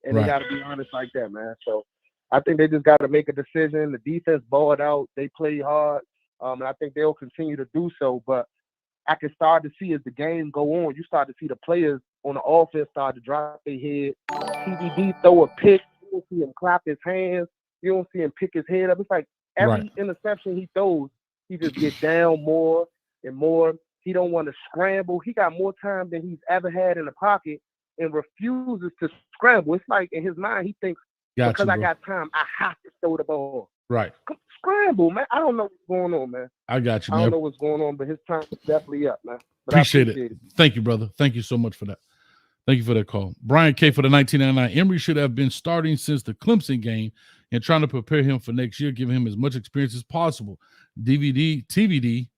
And they got to be honest like that, man. So I think they just got to make a decision. The defense balled out. They played hard. And I think they'll continue to do so. But I can start to see as the game go on, you start to see the players on the offense start to drop their head. TVD throw a pick. You don't see him clap his hands. You don't see him pick his head up. It's like every interception he throws, he just gets down more and more. He don't want to scramble. He got more time than he's ever had in the pocket and refuses to scramble. It's like in his mind, he thinks, because I got time, I have to throw the ball. Right. Scramble, man. I don't know what's going on, man. I got you, man. I don't know what's going on, but his time is definitely up, man. But appreciate it. Thank you, brother. Thank you so much for that. Thank you for that call. Brian K. for the 1999. Emory should have been starting since the Clemson game. and trying to prepare him for next year, giving him as much experience as possible. TVD,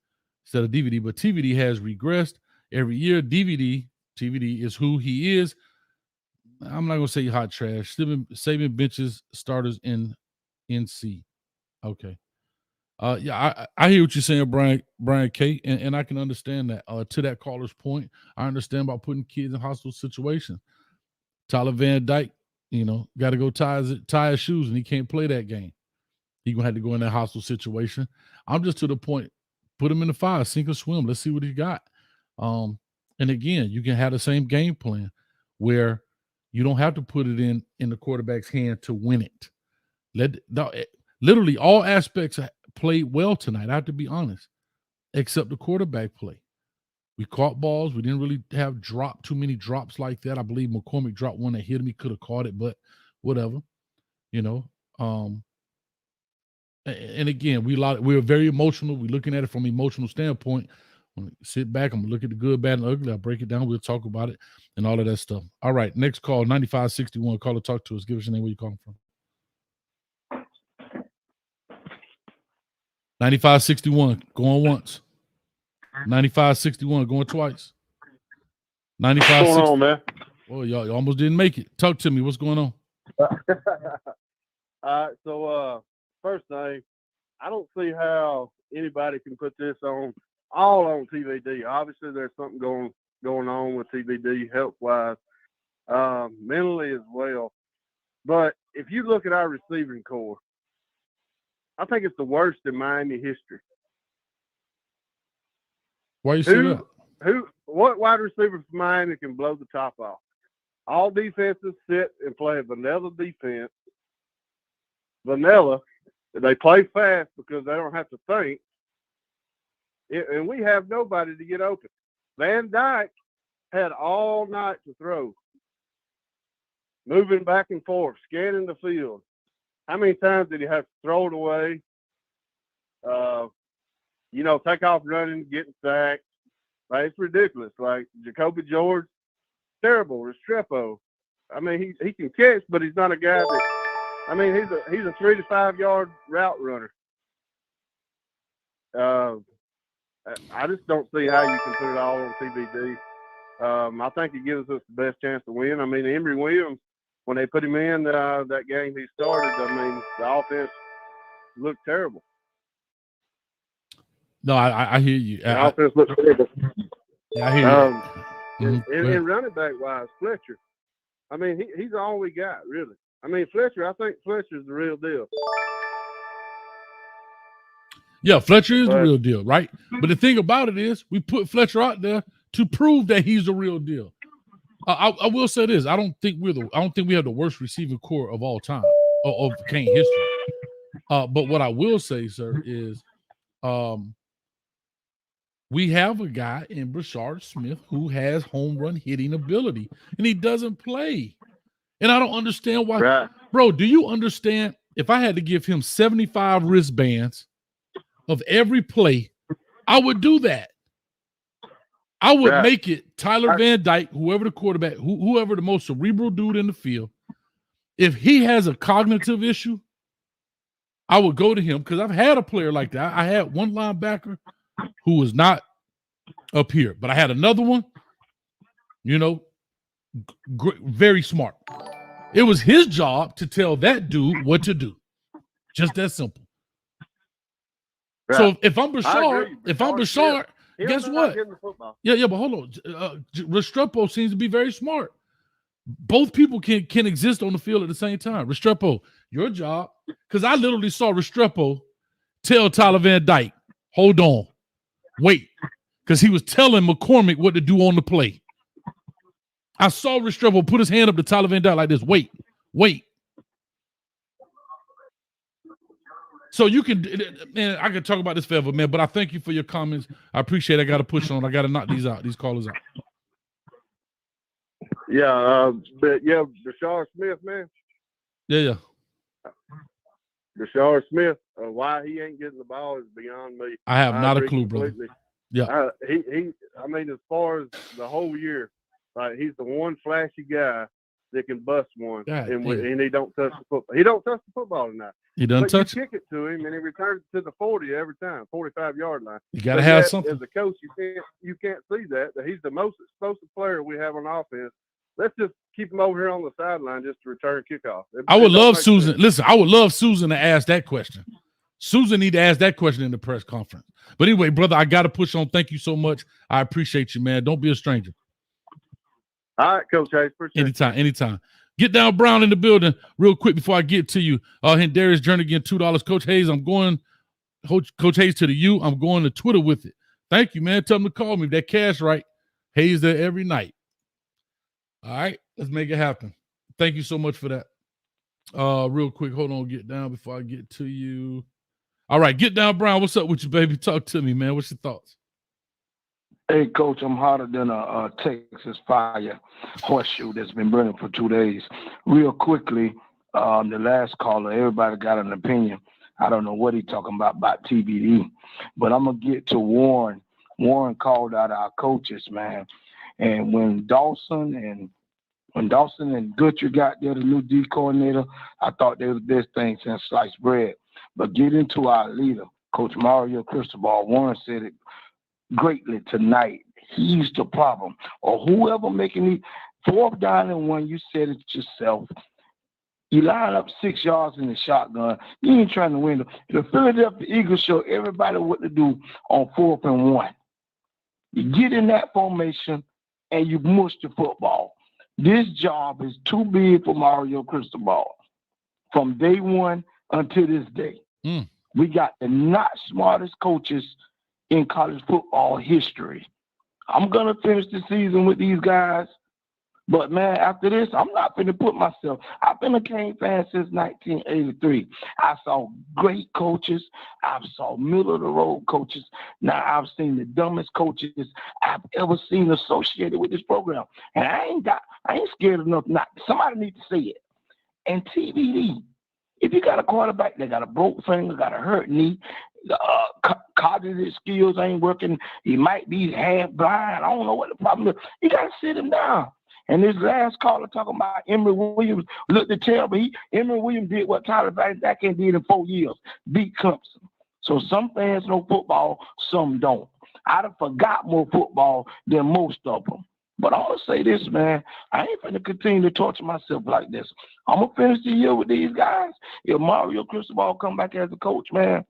instead of DVD, but TVD has regressed every year. TVD is who he is. I'm not going to say hot trash. Saving benches, starters in NC. Okay. Yeah, I hear what you're saying, Brian K, and I can understand that. To that caller's point, I understand about putting kids in hostile situations. Tyler Van Dyke, got to go tie his shoes, and he can't play that game. He's going to have to go in that hostile situation. I'm just to the point, put him in the fire, sink or swim. Let's see what he got. And again, you can have the same game plan where you don't have to put it in the quarterback's hand to win it. Literally all aspects played well tonight, I have to be honest, except the quarterback play. We caught balls. We didn't really have too many drops like that. I believe McCormick dropped one that hit him. He could have caught it, but whatever, And again, we're very emotional. We're looking at it from an emotional standpoint. When we sit back, I'm going to look at the good, bad, and ugly. I'll break it down. We'll talk about it and all of that stuff. All right, next call, 9561. Call or talk to us. Give us your name, where you calling from. 9561, going once. 9561, going twice. 9561. What's going on, man? Oh, y'all almost didn't make it. Talk to me. What's going on? All right, so first thing, I don't see how anybody can put this all on TVD. Obviously, there's something going on with TVD health-wise, mentally as well. But if you look at our receiving core, I think it's the worst in Miami history. Why you say that? What wide receiver from Miami can blow the top off? All defenses sit and play a vanilla defense. Vanilla. They play fast because they don't have to think. And we have nobody to get open. Van Dyke had all night to throw. Moving back and forth, scanning the field. How many times did he have to throw it away? Take off running, getting sacked. Like, it's ridiculous. Like, Jacoby George, terrible. Restrepo. I mean, he can catch, but he's not a guy that. I mean, he's a 3 to 5 yard route runner. I just don't see how you can put it all on TVD. I think it gives us the best chance to win. I mean, Emory Williams, when they put him in that game he started, I mean, the offense looked terrible. No, I hear you. The offense looked terrible. Yeah, I hear you. And running back wise, Fletcher. I mean, he's all we got, really. I mean, Fletcher, I think Fletcher's the real deal. Yeah, Fletcher is the real deal, right? But the thing about it is, we put Fletcher out there to prove that he's the real deal. I will say this: I don't think we have the worst receiving core of all time of Kane history. But what I will say, sir, is we have a guy in Brashard Smith who has home run hitting ability, and he doesn't play. And I don't understand why. Right. Bro, do you understand? If I had to give him 75 wristbands of every play, I would do that. I would make it Tyler Van Dyke, whoever the quarterback, whoever the most cerebral dude in the field. If he has a cognitive issue, I would go to him because I've had a player like that. I had one linebacker who was not up here, but I had another one, very smart. It was his job to tell that dude what to do. Just that simple. Right. So if I'm Brashard, guess what? Yeah, but hold on. Restrepo seems to be very smart. Both people can exist on the field at the same time. Restrepo, your job, because I literally saw Restrepo tell Tyler Van Dyke, hold on, wait, because he was telling McCormick what to do on the play. I saw Restrepo put his hand up to Tyler Van Dyke like this, wait. So you can, man, I could talk about this forever, man, but I thank you for your comments. I appreciate it. I got to push on. I got to knock these callers out. Yeah, Brashard Smith, man. Yeah. Brashard Smith, why he ain't getting the ball is beyond me. I have not a clue, brother. Yeah. I mean, as far as the whole year, he's the one flashy guy that can bust one, God and damn. he don't touch the football. He don't touch the football tonight. He doesn't But touch you it. kick it to him, and he returns to the 40 every time, 45-yard line. You got to But have yet, something. as a coach, you can't see that he's the most explosive player we have on offense. Let's just keep him over here on the sideline just to return kickoff. I would It don't love make Susan. sense. Listen, I would love Susan to ask that question. Susan need to ask that question in the press conference. But anyway, brother, I got to push on. Thank you so much. I appreciate you, man. Don't be a stranger. All right, Coach Hayes. Appreciate Anytime, anytime. Get down Brown in the building real quick before I get to you. Darius Journey again, $2. Coach Hayes, I'm going, Coach Hayes to the U. I'm going to Twitter with it. Thank you, man. Tell them to call me. If that cash right, Hayes there every night. All right, let's make it happen. Thank you so much for that. Real quick, hold on, get down before I get to you. All right, get down, Brown. What's up with you, baby? Talk to me, man. What's your thoughts? Hey, Coach, I'm hotter than a Texas fire horseshoe that's been burning for 2 days. Real quickly, the last caller, everybody got an opinion. I don't know what he's talking about TVD, but I'm going to get to Warren. Warren called out our coaches, man. And when Dawson and Guthrie got there, the new D coordinator, I thought they were the best thing since sliced bread. But get into our leader, Coach Mario Cristobal. Warren said it greatly tonight. He's the problem. Or whoever making the 4th down and 1, you said it yourself. You line up 6 yards in the shotgun. You ain't trying to win. The Philadelphia Eagles show everybody what to do on 4th and 1. You get in that formation and you mush the football. This job is too big for Mario Cristobal. From day one until this day. We got the not smartest coaches in college football history. I'm going to finish the season with these guys. But, man, after this, I'm not going to put myself. I've been a Kane fan since 1983. I saw great coaches. I've saw middle-of-the-road coaches. Now I've seen the dumbest coaches I've ever seen associated with this program. And I ain't scared enough not. Somebody needs to say it. And TVD, if you got a quarterback that got a broke finger, got a hurt knee, cognitive skills ain't working, he might be half blind, I don't know what the problem is, you got to sit him down. And this last caller talking about Emory Williams looked terrible. Emory Williams did what Tyler Van Dyke did in 4 years, beat Clemson. So some fans know football, some don't. I done forgot more football than most of them. But I want to say this, man. I ain't going to continue to torture myself like this. I'm going to finish the year with these guys. If Mario Cristobal come back as a coach, man,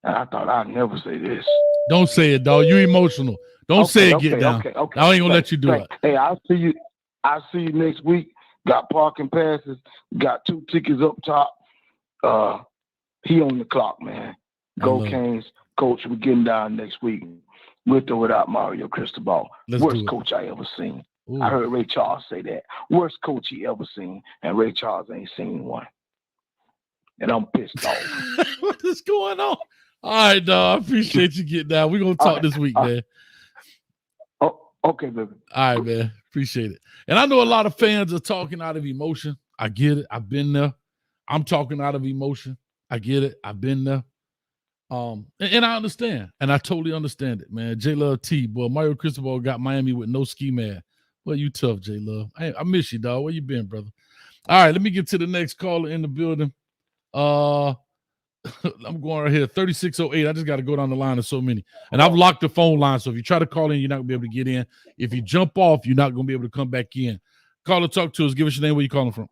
and I thought I'd never say this. Don't say it, dog. You emotional. Don't say it, get down. Okay. I ain't going to let you do it. Hey, I'll see you next week. Got parking passes. Got 2 tickets up top. He on the clock, man. Go Canes. Coach, we're getting down next week. With or without Mario Cristobal. Worst coach I ever seen. Ooh. I heard Ray Charles say that. Worst coach he ever seen. And Ray Charles ain't seen one. And I'm pissed off. What is going on? All right, dog. I appreciate you getting down. We're going to talk this week, man. Oh, okay, baby. All right, man. Appreciate it. And I know a lot of fans are talking out of emotion. I get it. I've been there. I'm talking out of emotion. I get it. I've been there. And I understand, and I totally understand it, man. J Love T, boy, Mario Cristobal got Miami with no ski man. Well, you tough, J Love. I miss you, dog. Where you been, brother? All right, let me get to the next caller in the building. I'm going right here, 3608. I just got to go down the line of so many, and I've locked the phone line. So if you try to call in, you're not gonna be able to get in. If you jump off, you're not gonna be able to come back in. Caller, talk to us. Give us your name. Where you calling from?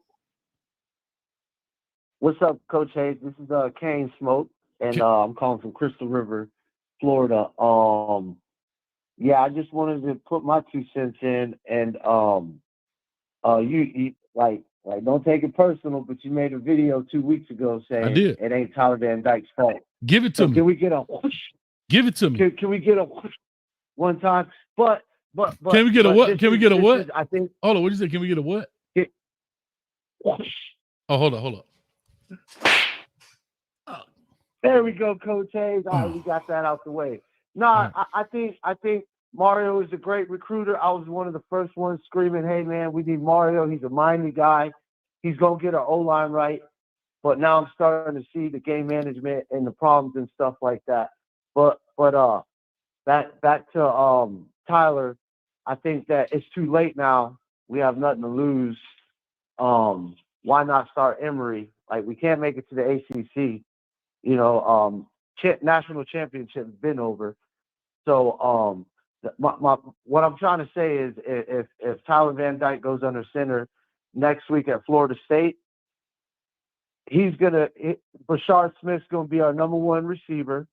What's up, Coach Hayes? This is Kane Smoke. And I'm calling from Crystal River, Florida. Yeah, I just wanted to put my 2 cents in, and you like don't take it personal, but you made a video 2 weeks ago saying it ain't Tyler Van Dyke's fault. Give it to me. Can we get a whoosh? Give it to me. Can we get a whoosh one time? But can we get a what? Can we get a what? I think. Hold on. What did you say? Can we get a what? Whoosh. Oh, hold on. There we go, Coach Hayes. All right, we got that out the way. No, I think Mario is a great recruiter. I was one of the first ones screaming, hey, man, we need Mario. He's a Miami guy. He's going to get our O-line right. But now I'm starting to see the game management and the problems and stuff like that. But back to Tyler, I think that it's too late now we have nothing to lose. Why not start Emory? Like, we can't make it to the ACC. You know, national championship has been over. So what I'm trying to say is if Tyler Van Dyke goes under center next week at Florida State, Bashard Smith's gonna be our number one receiver.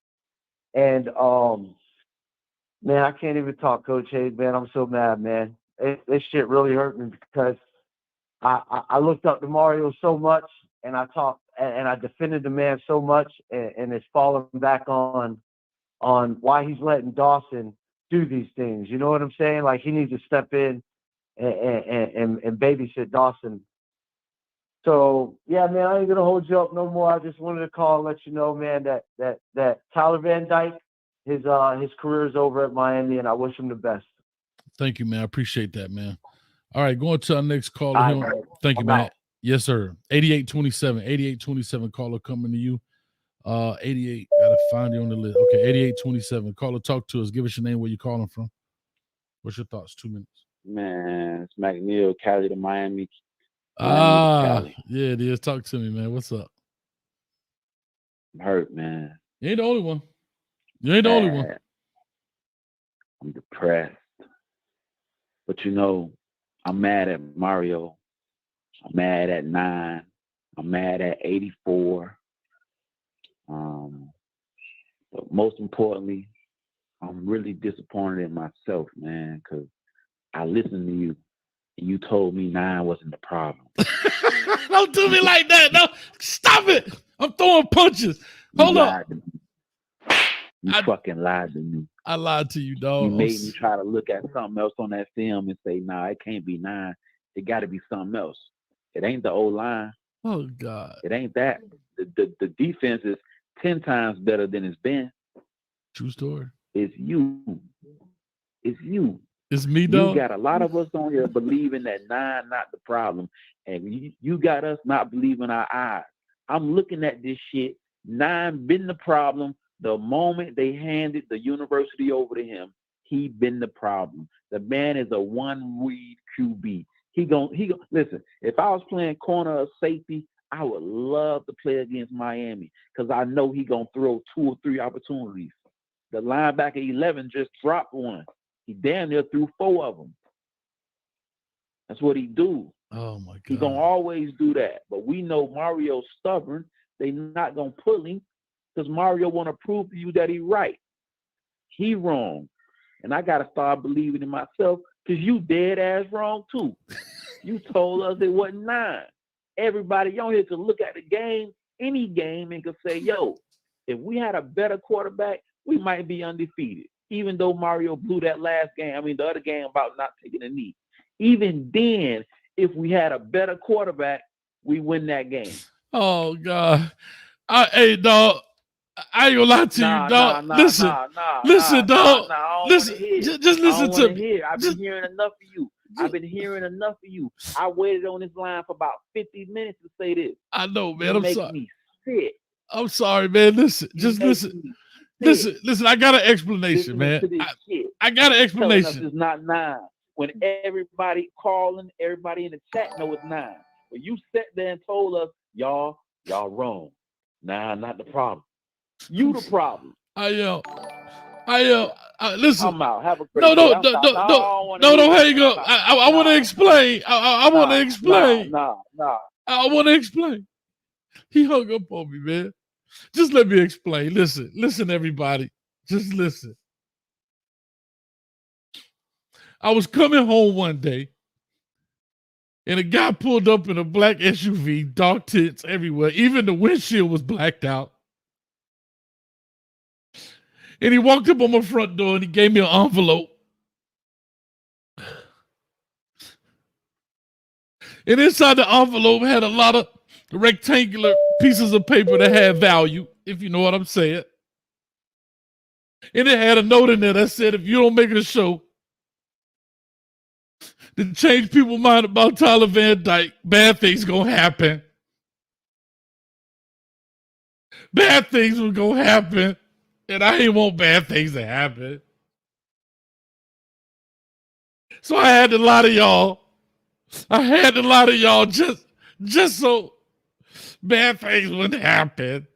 And man, I can't even talk, Coach Hayes, man. I'm so mad, man. This shit really hurt me because I looked up to Mario so much, and I talked and I defended the man so much, and it's falling back on why he's letting Dawson do these things. You know what I'm saying? Like, he needs to step in and babysit Dawson. So yeah, man, I ain't gonna hold you up no more. I just wanted to call and let you know, man, that Tyler Van Dyke, his career is over at Miami, and I wish him the best. Thank you, man. I appreciate that, man. All right, going to our next caller. Thank you, man. Yes, sir. 8827 caller coming to you. 88, gotta find you on the list. Okay, 8827 caller, talk to us. Give us your name, where you calling from. What's your thoughts? 2 minutes. Man, it's McNeil, Cali to Miami. Cali. Yeah, it is. Talk to me, man. What's up? I'm hurt, man. You ain't the only one. You ain't the only one. I'm depressed. But you know, I'm mad at Mario. I'm mad at 9. I'm mad at 84. But most importantly, I'm really disappointed in myself, man, because I listened to you and you told me 9 wasn't the problem. Don't do me like that. No, stop it. I'm throwing punches. Hold up. You fucking lied to me. I lied to you, dog. You made me try to look at something else on that film and say, nah, it can't be 9. It got to be something else. It ain't the O-line. Oh, God. It ain't that. The defense is 10 times better than it's been. True story. It's you. It's you. It's me, dog. You got a lot of us on here believing that 9 not the problem. And you got us not believing our eyes. I'm looking at this shit. 9 been the problem. The moment they handed the university over to him, he been the problem. The man is a one-read QB. He gon' listen, if I was playing corner or safety, I would love to play against Miami because I know he gonna throw 2 or 3 opportunities. The linebacker 11 just dropped one. He damn near threw 4 of them. That's what he do. Oh my God. He gonna always do that. But we know Mario's stubborn. They not gonna pull him because Mario wanna prove to you that he right. He wrong. And I gotta start believing in myself because you dead ass wrong too. You told us it wasn't 9. Everybody on here could look at the game, any game, and could say, yo, if we had a better quarterback, we might be undefeated. Even though Mario blew that last game, the other game about not taking a knee. Even then, if we had a better quarterback, we win that game. Oh, God. Hey, dog, I ain't gonna lie to you, dog. Listen, dog. Listen, just listen to me. I've been hearing enough of you. I waited on this line for about 50 minutes to say this. I know, man. I'm sorry. Me sick. I'm sorry, man. Listen, just listen. Listen. I got an explanation, man. I got an explanation. It's not 9. When everybody calling, everybody in the chat know it's 9. When you sat there and told us, y'all wrong. 9 not the problem. You the problem. Listen. I'm out. Have a great No, day. don't hang up. I want to explain. I want to explain. I want to explain. He hung up on me, man. Just let me explain. Listen, everybody. Just listen. I was coming home one day, and a guy pulled up in a black SUV, dark tints everywhere. Even the windshield was blacked out. And he walked up on my front door and he gave me an envelope. And inside the envelope had a lot of rectangular pieces of paper that had value, if you know what I'm saying. And it had a note in there that said, if you don't make it a show, to change people's mind about Tyler Van Dyke, bad things gonna happen. Bad things were gonna happen. And I didn't want bad things to happen. So I had to lie to y'all I had to lie to y'all just so bad things wouldn't happen.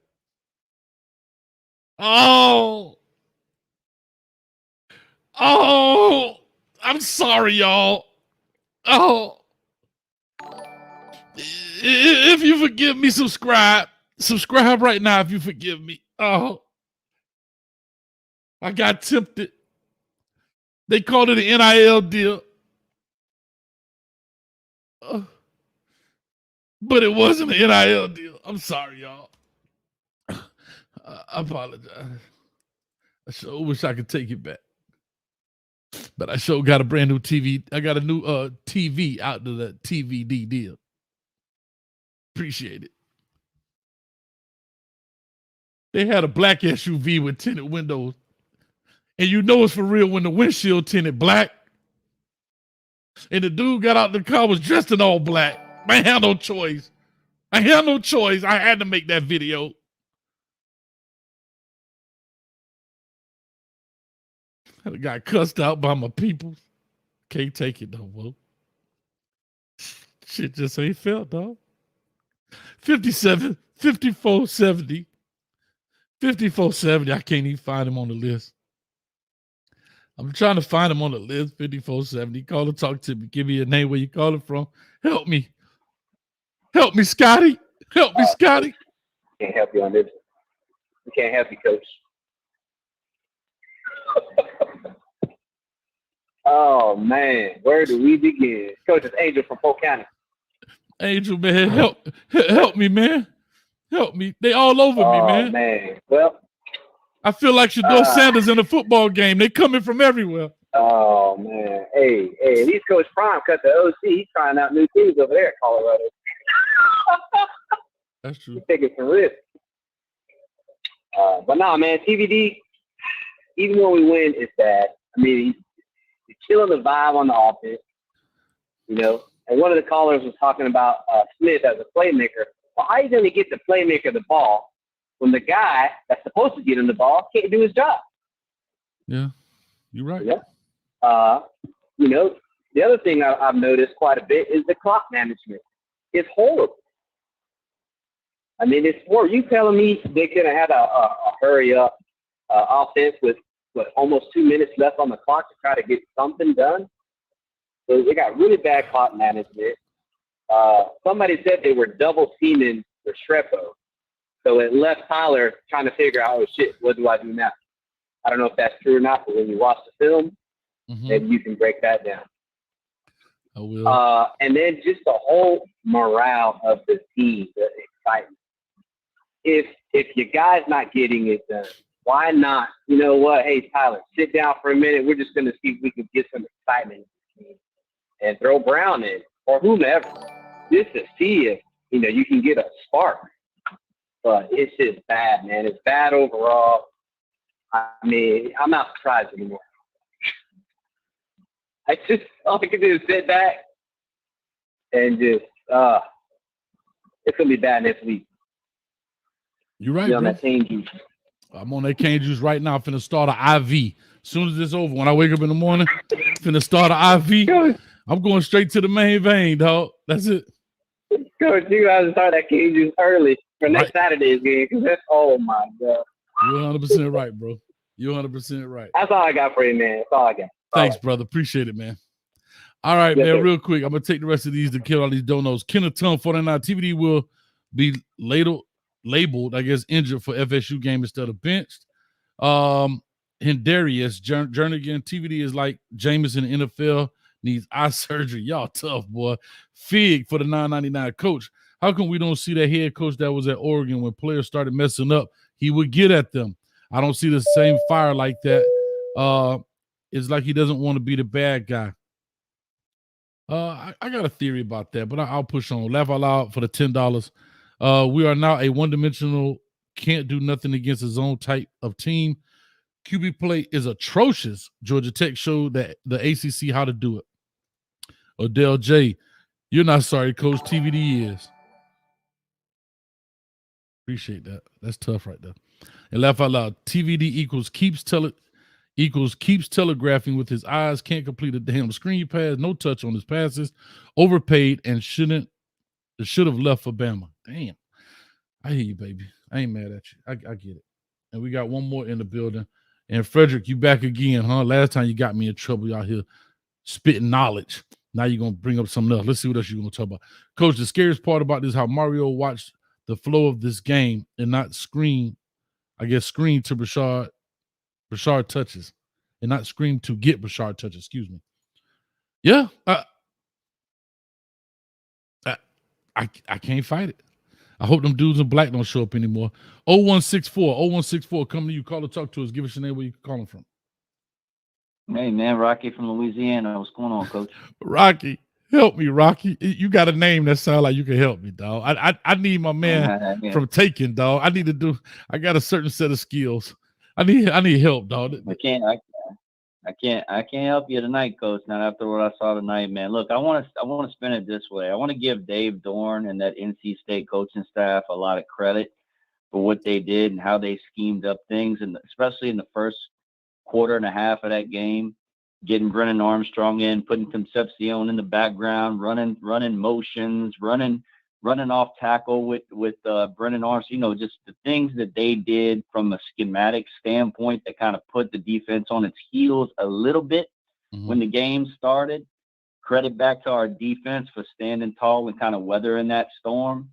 Oh, I'm sorry, y'all. Oh, if you forgive me, subscribe right now. If you forgive me. Oh, I got tempted. They called it an NIL deal. But it wasn't an NIL deal. I'm sorry, y'all. I apologize. I sure wish I could take it back. But I sure got a brand new TV. I got a new TV out of the TVD deal. Appreciate it. They had a black SUV with tinted windows. And you know it's for real when the windshield tinted black. And the dude got out the car, was dressed in all black. I had no choice. I had to make that video. I got cussed out by my people. Can't take it no more. Shit just ain't felt, dog. 57, 5470. 5470. I can't even find him on the list. I'm trying to find him on the list. 5470. Call and talk to me. Give me a name, where you calling from. Help me. Help me, Scotty. Help me, Scotty. Can't help you on this. We can't help you, Coach. Oh man, where do we begin? Coach, it's Angel from Polk County. Angel, man, help me, man. Help me. They all over me, man. Oh man. Well, I feel like Shador Sanders in a football game. They coming from everywhere. Oh man. Hey, at least Coach Prime cut the OC. He's trying out new teams over there at Colorado. That's true. He's taking some risks. But no, man, TVD, even when we win, it's bad. I mean, he's killing the vibe on the offense, you know. And one of the callers was talking about Smith as a playmaker. Well, how are you going to get the playmaker the ball when the guy that's supposed to get him the ball can't do his job? Yeah, you're right. Yeah. You know, the other thing I've noticed quite a bit is the clock management. It's horrible. I mean, it's horrible. You telling me they could have had a hurry up offense with almost 2 minutes left on the clock to try to get something done? So they got really bad clock management. Somebody said they were double teaming Restrepo. So it left Tyler trying to figure out, oh shit, what do I do now? I don't know if that's true or not, but when you watch the film, maybe you can break that down. I will. And then just the whole morale of the team, the excitement. If your guy's not getting it done, why not? You know what? Hey, Tyler, sit down for a minute. We're just going to see if we can get some excitement in the team and throw Brown in or whomever, just to see if, you know, you can get a spark. But it's just bad, man. It's bad overall. I mean, I'm not surprised anymore. All I can do is sit back and just, it's going to be bad next week. You're right, on that cane juice. I'm on that cane juice right now. Finna start an IV. As soon as it's over, when I wake up in the morning, finna start an IV. I'm going straight to the main vein, dog. That's it. Coach, you guys start that cane juice early for next Saturday's game. Cause that's, oh my God. You're 100% right, bro. You're 100% right. That's all I got for you, man. That's all I got. Thanks, brother. Appreciate it, man. All right, Yes, man. sir. Real quick, I'm gonna take the rest of these to kill all these donos. Kenneth Tum, 49. TVD will be labeled, I guess, injured for FSU game instead of benched. Hindarius, Jernigan, TVD is like Jameson in the NFL, needs eye surgery. Y'all tough, boy. Fig for the $9.99 coach. How come we don't see that head coach that was at Oregon when players started messing up? He would get at them. I don't see the same fire like that. It's like he doesn't want to be the bad guy. I got a theory about that, but I'll push on. Laugh out loud for the $10. We are now a one-dimensional, can't do nothing against his own type of team. QB play is atrocious. Georgia Tech showed that the ACC how to do it. Odell J, you're not sorry, Coach. TVD is. Appreciate that. That's tough right there. And laugh out loud. TVD equals keeps telling equals keeps telegraphing with his eyes, can't complete a damn screen pass, no touch on his passes, overpaid, and should have left for Bama. Damn. I hear you, baby. I ain't mad at you. I get it. And we got one more in the building. And Frederick, you back again, huh? Last time you got me in trouble out here spitting knowledge. Now you're going to bring up something else. Let's see what else you're going to talk about. Coach, the scariest part about this is how Mario watched the flow of this game and not screen to Brashard touches and not scream to get Brashard touches. Excuse me. Yeah. I can't fight it. I hope them dudes in black don't show up anymore. 0164, come to you. Call or talk to us. Give us your name, where you calling from. Hey, man, Rocky from Louisiana. What's going on, Coach? Rocky, help me, Rocky. You got a name that sounds like you can help me, dog. I need my man from Taken, dog. I got a certain set of skills. I need help, dog. I can't help you tonight, Coach. Not after what I saw tonight, man. Look, I want to spin it this way. I want to give Dave Dorn and that NC State coaching staff a lot of credit for what they did and how they schemed up things, and especially in the first quarter and a half of that game, getting Brennan Armstrong in, putting Concepcion in the background, running motions, running off tackle with Brennan Armstrong. Just the things that they did from a schematic standpoint that kind of put the defense on its heels a little bit when the game started. Credit back to our defense for standing tall and kind of weathering that storm.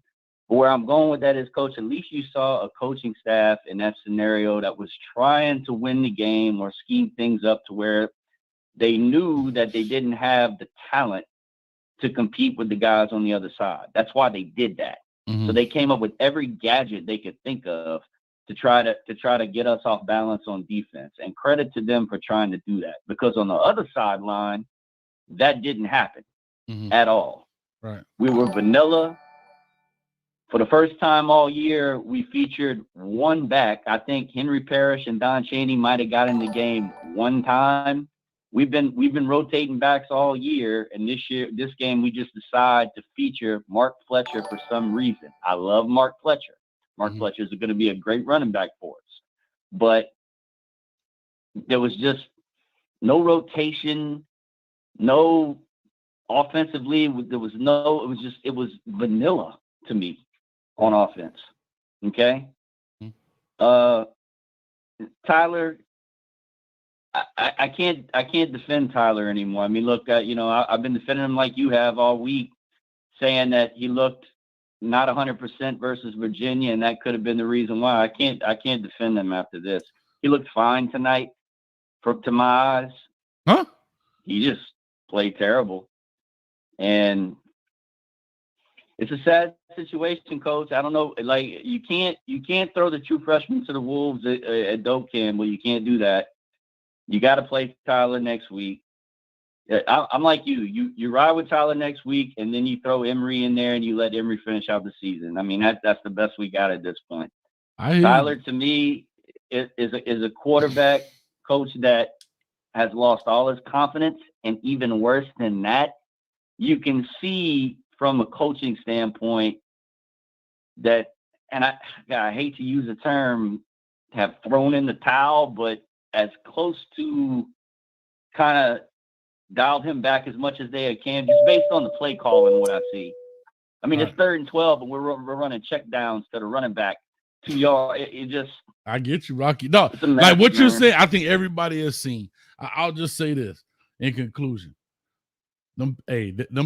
But where I'm going with that is, Coach, at least you saw a coaching staff in that scenario that was trying to win the game or scheme things up to where they knew that they didn't have the talent to compete with the guys on the other side. That's why they did that. So they came up with every gadget they could think of to try to get us off balance on defense. And credit to them for trying to do that, because on the other sideline, that didn't happen at all. Right. We were vanilla. For the first time all year, we featured one back. I think Henry Parrish and Don Chaney might have got in the game one time. We've been rotating backs all year, and this game, we just decided to feature Mark Fletcher for some reason. I love Mark Fletcher. Mark Fletcher is going to be a great running back for us, but there was just no rotation, no offensively. It was vanilla to me on offense. Okay. Tyler, I can't defend Tyler anymore. I mean, look, I've been defending him like you have all week, saying that he looked not 100% versus Virginia, and that could have been the reason why. I can't defend him after this. He looked fine tonight, to my eyes. Huh? He just played terrible, and it's a sad situation, Coach. I don't know, like you can't throw the true freshman to the wolves at Doak Camp. Well, you can't do that. You got to play Tyler next week. I'm like you. You ride with Tyler next week, and then you throw Emory in there, and you let Emory finish out the season. I mean, that's the best we got at this point. Tyler, to me, is a quarterback coach that has lost all his confidence, and even worse than that, you can see from a coaching standpoint that, and I hate to use the term, have thrown in the towel, but as close to kind of dialed him back as much as they can, just based on the play calling, what I see. I mean, it's 3rd and 12, and we're running check downs to the running back 2 yards. It just. I get you, Rocky. No, like what you're saying, I think everybody has seen. I'll just say this in conclusion. Them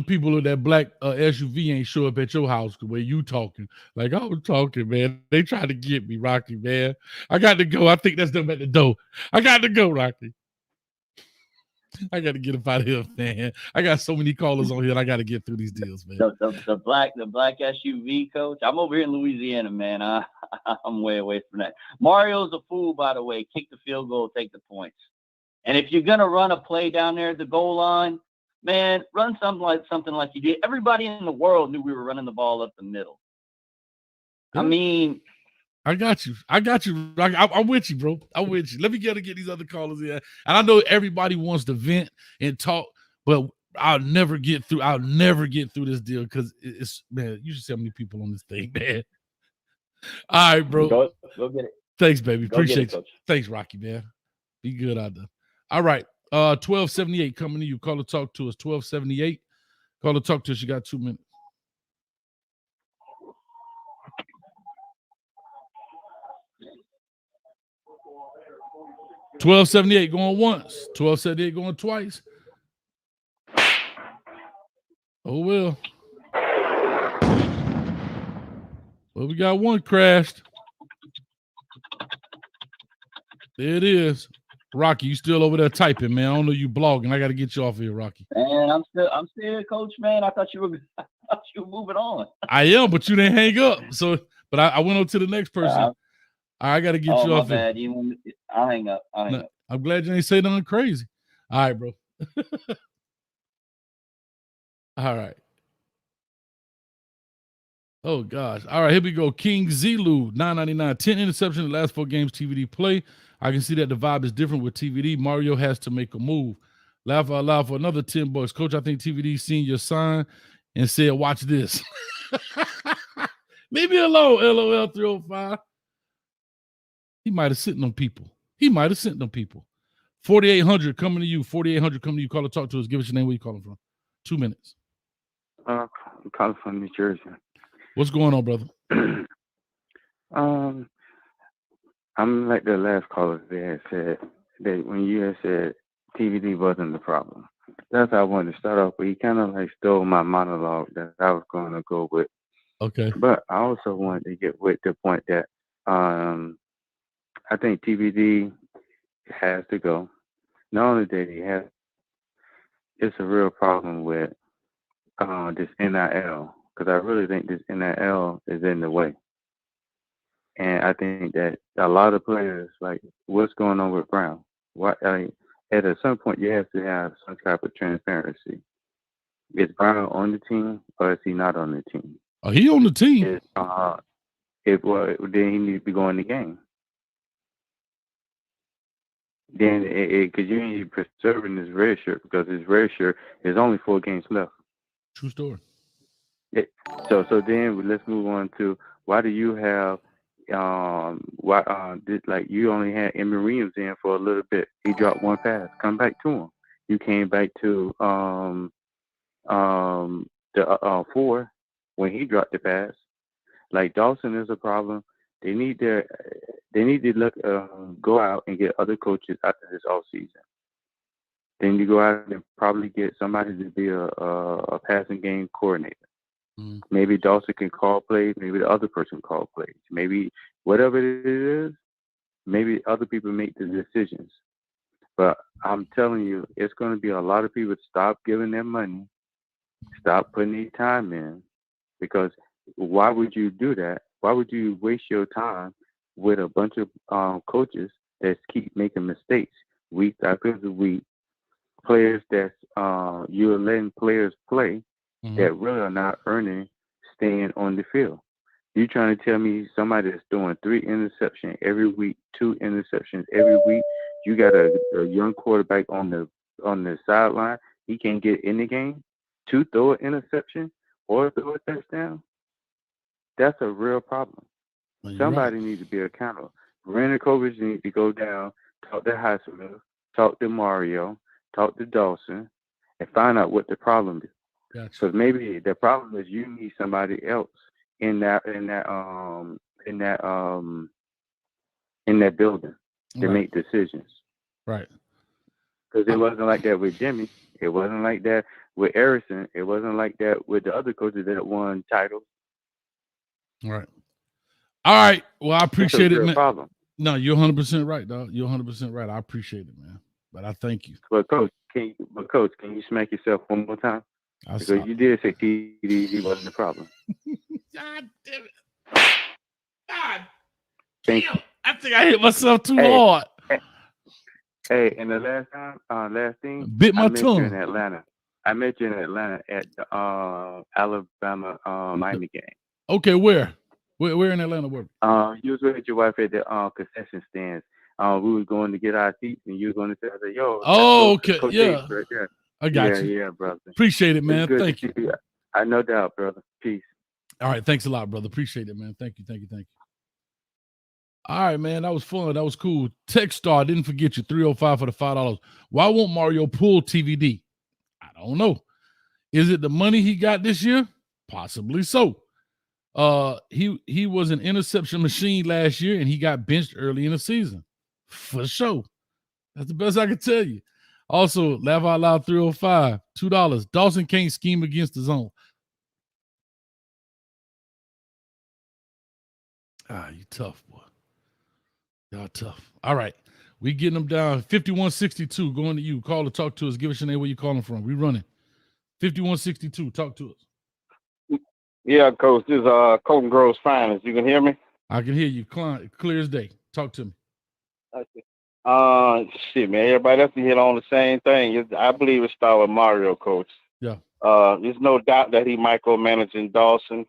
people with that black SUV ain't show up at your house the way you talking. Like I was talking, man. They tried to get me, Rocky, man. I got to go. I think that's them at the door. I got to go, Rocky. I got to get up out of here, man. I got so many callers on here, and I got to get through these deals, man. The black SUV, Coach. I'm over here in Louisiana, man. I'm way away from that. Mario's a fool, by the way. Kick the field goal, take the points. And if you're gonna run a play down there at the goal line, man, run something like you did. Everybody in the world knew we were running the ball up the middle. I mean, I got you. I'm with you, bro. I'm with you. Let me get these other callers in. And I know everybody wants to vent and talk, but I'll never get through this deal because it's, man, you should see how many people on this thing, man. All right, bro. Go get it. Thanks, baby. Go Appreciate get it, you. Thanks, Rocky, man. Be good out there. All right. 1278 coming to you. Call or talk to us. 1278. Call or talk to us. You got 2 minutes. $12.78 going once. $12.78 going twice. Oh well. Well, we got one crashed. There it is. Rocky, you still over there typing, man. I don't know you blogging. I got to get you off here, Rocky. Man, I'm still here, Coach. Man, I thought you were moving on. I am, but you didn't hang up. So, but I went on to the next person. I got to get you off bad. here. I'll hang up. I'm glad you ain't say nothing crazy. All right, bro. All right. Oh, gosh. All right, here we go. King Zelu, $9.99. 10 interceptions in the last 4 games TVD play. I can see that the vibe is different with TVD. Mario has to make a move. Laugh out loud for another $10. Coach, I think TVD seen your sign and said, watch this. Leave me alone, LOL 305. He might have sent them people. 4,800 coming to you. 4,800 coming to you. Call or talk to us. Give us your name. Where you calling from? 2 minutes. I'm calling from New Jersey. What's going on, brother? I'm like the last caller there said that when you had said TVD wasn't the problem. That's how I wanted to start off, but he kind of like stole my monologue that I was going to go with. Okay. But I also wanted to get with the point that I think TVD has to go. Not only that he has, it's a real problem with this NIL, because I really think this NIL is in the way. And I think that a lot of players, like what's going on with Brown? At some point, you have to have some type of transparency. Is Brown on the team or is he not on the team? Oh, he on the team. Then he needs to be going the game. Then, because you need to be preserving his red shirt, because his red shirt is only 4 games left. True story. So then let's move on to why do you have like you only had Emory Williams in for a little bit. He dropped 1 pass. Come back to him. You came back to the 4 when he dropped the pass. Like Dawson is a problem. They need to go out and get other coaches after this offseason. Then you go out and probably get somebody to be a passing game coordinator. Maybe Dawson can call plays. Maybe the other person call plays. Maybe whatever it is, maybe other people make the decisions. But I'm telling you, it's going to be a lot of people stop giving their money, stop putting their time in, because why would you do that? Why would you waste your time with a bunch of coaches that keep making mistakes week after week? Players that you're letting players play that really are not earning staying on the field. You trying to tell me somebody that's doing 3 interceptions every week, 2 interceptions every week? You got a young quarterback on the sideline. He can't get in the game to throw an interception or throw a touchdown. That's a real problem. Somebody needs to be accountable. Brandon Covers needs to go down, talk to Highsmith, talk to Mario, talk to Dawson, and find out what the problem is. Because maybe the problem is you need somebody else in that building to make decisions. Right. Because it wasn't like that with Jimmy. It wasn't like that with Harrison. It wasn't like that with the other coaches that won titles. Right. All right. Well, I appreciate it, man. Problem. No, you're 100% right, dog. You're 100% right. I appreciate it, man. But I thank you. But Coach, can you smack yourself one more time? Because you did say TVD wasn't the problem. God damn it. God damn. I think I hit myself too hard. Hey, and the last thing, Bit my I met tongue. you in Atlanta. I met you in Atlanta at the Alabama Miami game. Okay, where? Where in Atlanta? Where? You was with your wife at the concession stands. We was going to get our seats, and you was going to say, "Yo." Oh, okay, Coach yeah. Right there. I got you. Yeah, brother. Appreciate it, man. It's good Thank to you. see you. I no doubt, brother. Peace. All right, thanks a lot, brother. Appreciate it, man. Thank you. All right, man. That was fun. That was cool. Techstar, didn't forget you. $305 for the $5. Why won't Mario pull TVD? I don't know. Is it the money he got this year? Possibly so. He was an interception machine last year, and he got benched early in the season. For sure. That's the best I can tell you. Also, Laugh Out Loud 305, $2. Dawson can't scheme against the zone. You tough, boy. Y'all tough. All right. We getting them down. 5162, going to you. Call or talk to us. Give us your name, where you calling from. We running. 5162, talk to us. Yeah, Coach. This is Colton Grove's Finest. You can hear me? I can hear you. Clear as day. Talk to me. Okay. Shit, man. Everybody else hit on the same thing. I believe it started with Mario, Coach. Yeah. There's no doubt that he micromanaging Dawson,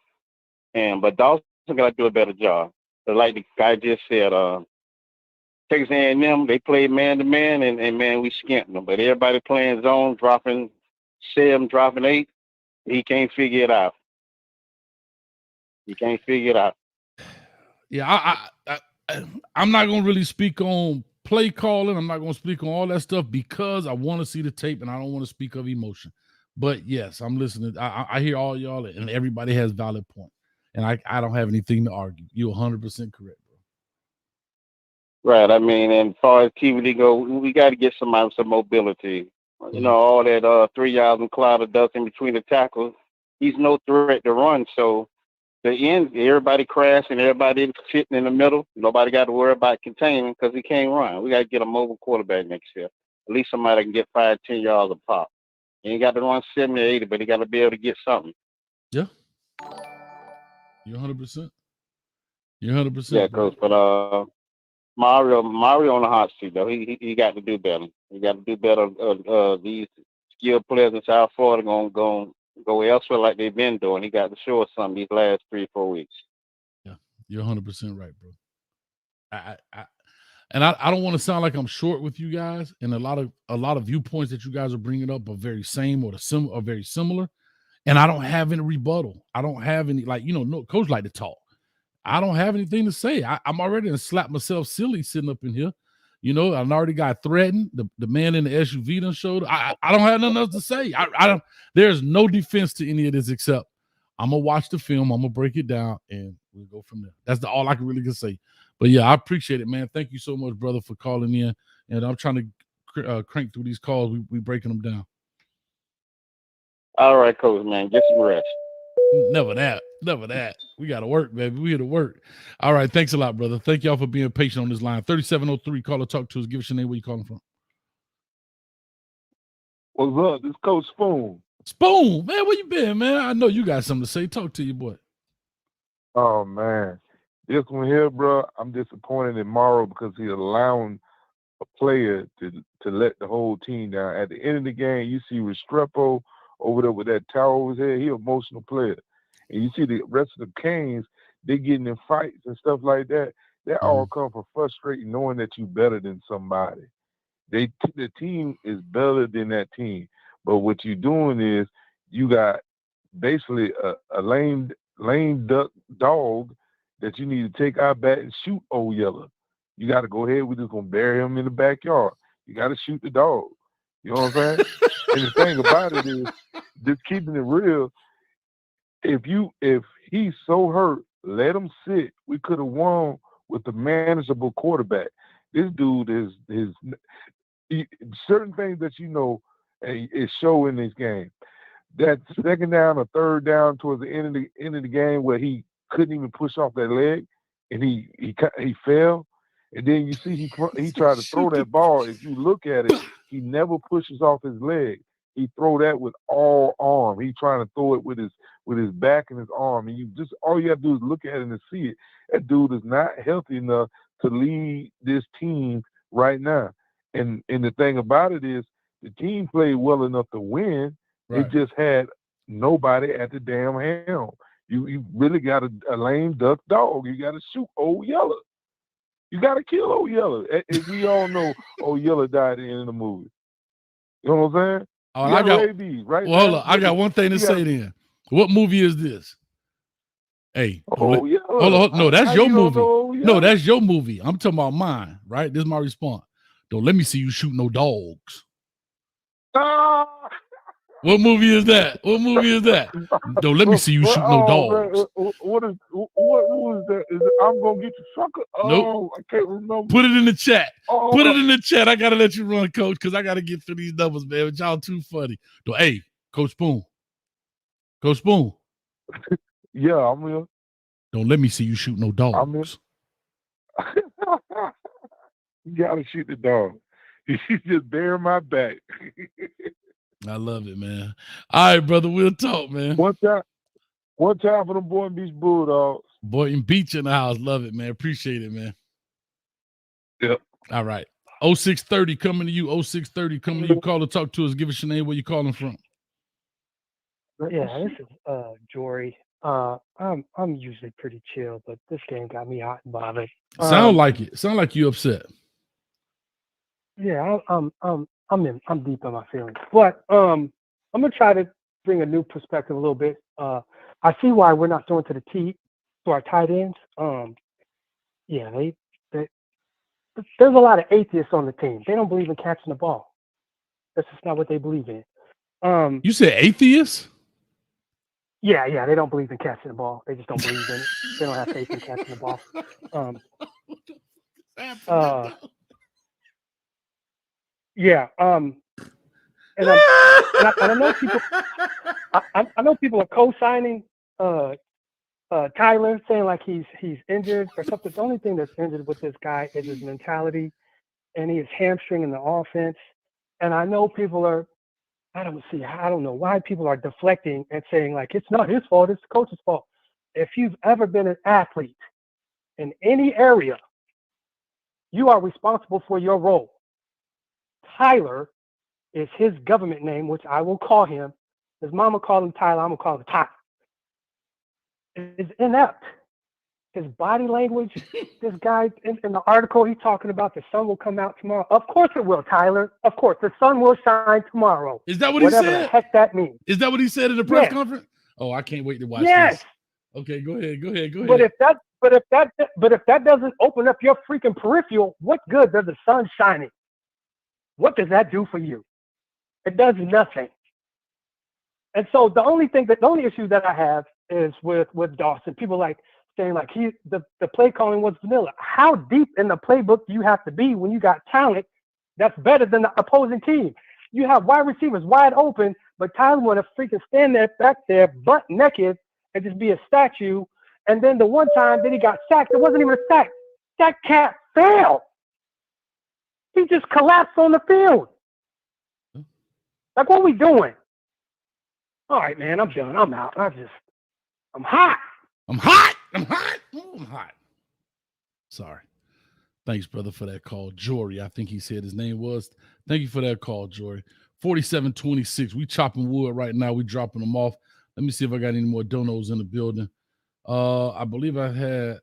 but Dawson got to do a better job. But like the guy just said, Texas A&M, they played man-to-man, and man, we skimped them. But everybody playing zone, dropping 7, dropping 8. He can't figure it out. Yeah, I'm not going to really speak on play calling. I'm not going to speak on all that stuff because I want to see the tape and I don't want to speak of emotion. But yes, I'm listening. I hear all y'all, and everybody has valid point. And I don't have anything to argue. You're 100% correct, bro. Right. I mean, and as far as TVD go, we got to get some mobility. You know, all that 3 yards and cloud of dust in between the tackles. He's no threat to run. So the end, everybody crashing, everybody sitting in the middle. Nobody got to worry about containing because he can't run. We got to get a mobile quarterback next year. At least somebody can get 5, 10 yards a pop. He ain't got to run 70 or 80, but he got to be able to get something. Yeah. You're 100%. You're 100%. Yeah, Coach. But Mario on the hot seat though. He got to do better. He got to do better. These skilled players in South Florida gonna go elsewhere like they've been doing. He got to show us something these last 3-4 weeks. Yeah, you're 100% right, bro. I don't want to sound like I'm short with you guys, and a lot of viewpoints that you guys are bringing up are very same or very similar, and I don't have any rebuttal. I don't have any no coach like to talk. I don't have anything to say. I'm already gonna slap myself silly sitting up in here. You know, I already got threatened. The man in the SUV done showed. I don't have nothing else to say. I don't. There's no defense to any of this except I'm gonna watch the film. I'm gonna break it down, and we'll go from there. That's all I can really say. But yeah, I appreciate it, man. Thank you so much, brother, for calling in. And I'm trying to crank through these calls. We breaking them down. All right, Coach, man. Get some rest. Never that. We got to work, baby. We here to work. All right. Thanks a lot, brother. Thank y'all for being patient on this line. 3703, call or talk to us. Give us your name. Where you calling from? What's up? This is Coach Spoon. Spoon, man, where you been, man? I know you got something to say. Talk to you, boy. Oh, man. This one here, bro, I'm disappointed in Morrow because he's allowing a player to let the whole team down. At the end of the game, you see Restrepo over there with that towel over his head. He an emotional player. And you see the rest of the Canes, they getting in fights and stuff like that. That all come from frustrating knowing that you're better than somebody. The team is better than that team. But what you're doing is you got basically a lame duck dog that you need to take out back and shoot Old Yeller. You got to go ahead. We're just going to bury him in the backyard. You got to shoot the dog. You know what I'm saying? And the thing about it is, just keeping it real, if he's so hurt, let him sit. We could have won with a manageable quarterback. This dude is certain things that is show in this game. That second down or third down towards the end of the game where he couldn't even push off that leg and he fell. And then you see he tried to throw that ball. If you look at it, he never pushes off his leg. He throw that with all arm. He trying to throw it with his back and his arm. And all you have to do is look at it and see it. That dude is not healthy enough to lead this team right now. And the thing about it is the team played well enough to win. Right. It just had nobody at the damn helm. You really got a lame duck dog. You got to shoot Old Yeller. You got to kill Old Yeller. As we all know, Old Yeller died at the end of the movie. You know what I'm saying? Oh, hold on. I got one thing to say then. What movie is this? Hey, Oh yeah. hold on. No, that's How your you gonna movie. know, yeah? No, that's your movie. I'm talking about mine, right? This is my response. Don't let me see you shoot no dogs. Ah! What movie is that? What movie is that? Don't let me see you shoot no dogs. What was that? Is it I'm gonna get you sucker? Nope. Oh, I can't remember. Put it in the chat. Oh, Put it in the chat. I gotta let you run, Coach, because I gotta get through these numbers, man. But y'all too funny. Hey, Coach Spoon. Coach Spoon. Yeah, I'm here. Don't let me see you shoot no dogs. I'm here. You gotta shoot the dog. He's just bearing my back. I love it, man. All right, brother. We'll talk, man. One time for the Boynton Beach Bulldogs. Boynton Beach in the house. Love it, man. Appreciate it, man. Yep. All right. 0630 coming to you. 0630 coming to you. Call to talk to us. Give us your name. Where you calling from? Yeah, this is Jory. I'm usually pretty chill, but this game got me hot and bothered. Sound like it. Sound like you upset. Yeah, I'm deep in my feelings, but I'm gonna try to bring a new perspective a little bit. I see why we're not throwing to our tight ends. Yeah, there's a lot of atheists on the team. They don't believe in catching the ball. That's just not what they believe in. You said atheists? Yeah, they don't believe in catching the ball. They just don't believe in it. They don't have faith in catching the ball. Yeah. And I know people. I know people are co-signing Tyler, saying like he's injured or something. The only thing that's injured with this guy is his mentality, and he is hamstringing the offense. And I know people are. I don't know why people are deflecting and saying like it's not his fault, it's the coach's fault. If you've ever been an athlete in any area, you are responsible for your role. Tyler is his government name, which I will call him. His mama called him Tyler, I'm gonna call him Tyler. Is inept. His body language, this guy in the article, he's talking about the sun will come out tomorrow. Of course it will, Tyler. Of course, the sun will shine tomorrow. Is that what he said? Whatever the heck that means. Is that what he said in the press conference? Oh, I can't wait to watch this. Okay, go ahead. But if that doesn't open up your freaking peripheral, what good does the sun shining? What does that do for you? It does nothing. And so the only issue that I have is with Dawson. People like saying like the play calling was vanilla. How deep in the playbook do you have to be when you got talent that's better than the opposing team? You have wide receivers wide open, but Tyler want to freaking stand there back there butt naked and just be a statue. And then the one time that he got sacked, it wasn't even a sack. That cat fell. He just collapsed on the field. Like, what are we doing? All right, man, I'm done. I'm out. I'm hot. I'm hot. Ooh, I'm hot. Sorry. Thanks, brother, for that call. Jory, I think he said his name was. Thank you for that call, Jory. 4726. We chopping wood right now. We dropping them off. Let me see if I got any more donos in the building. I believe I had.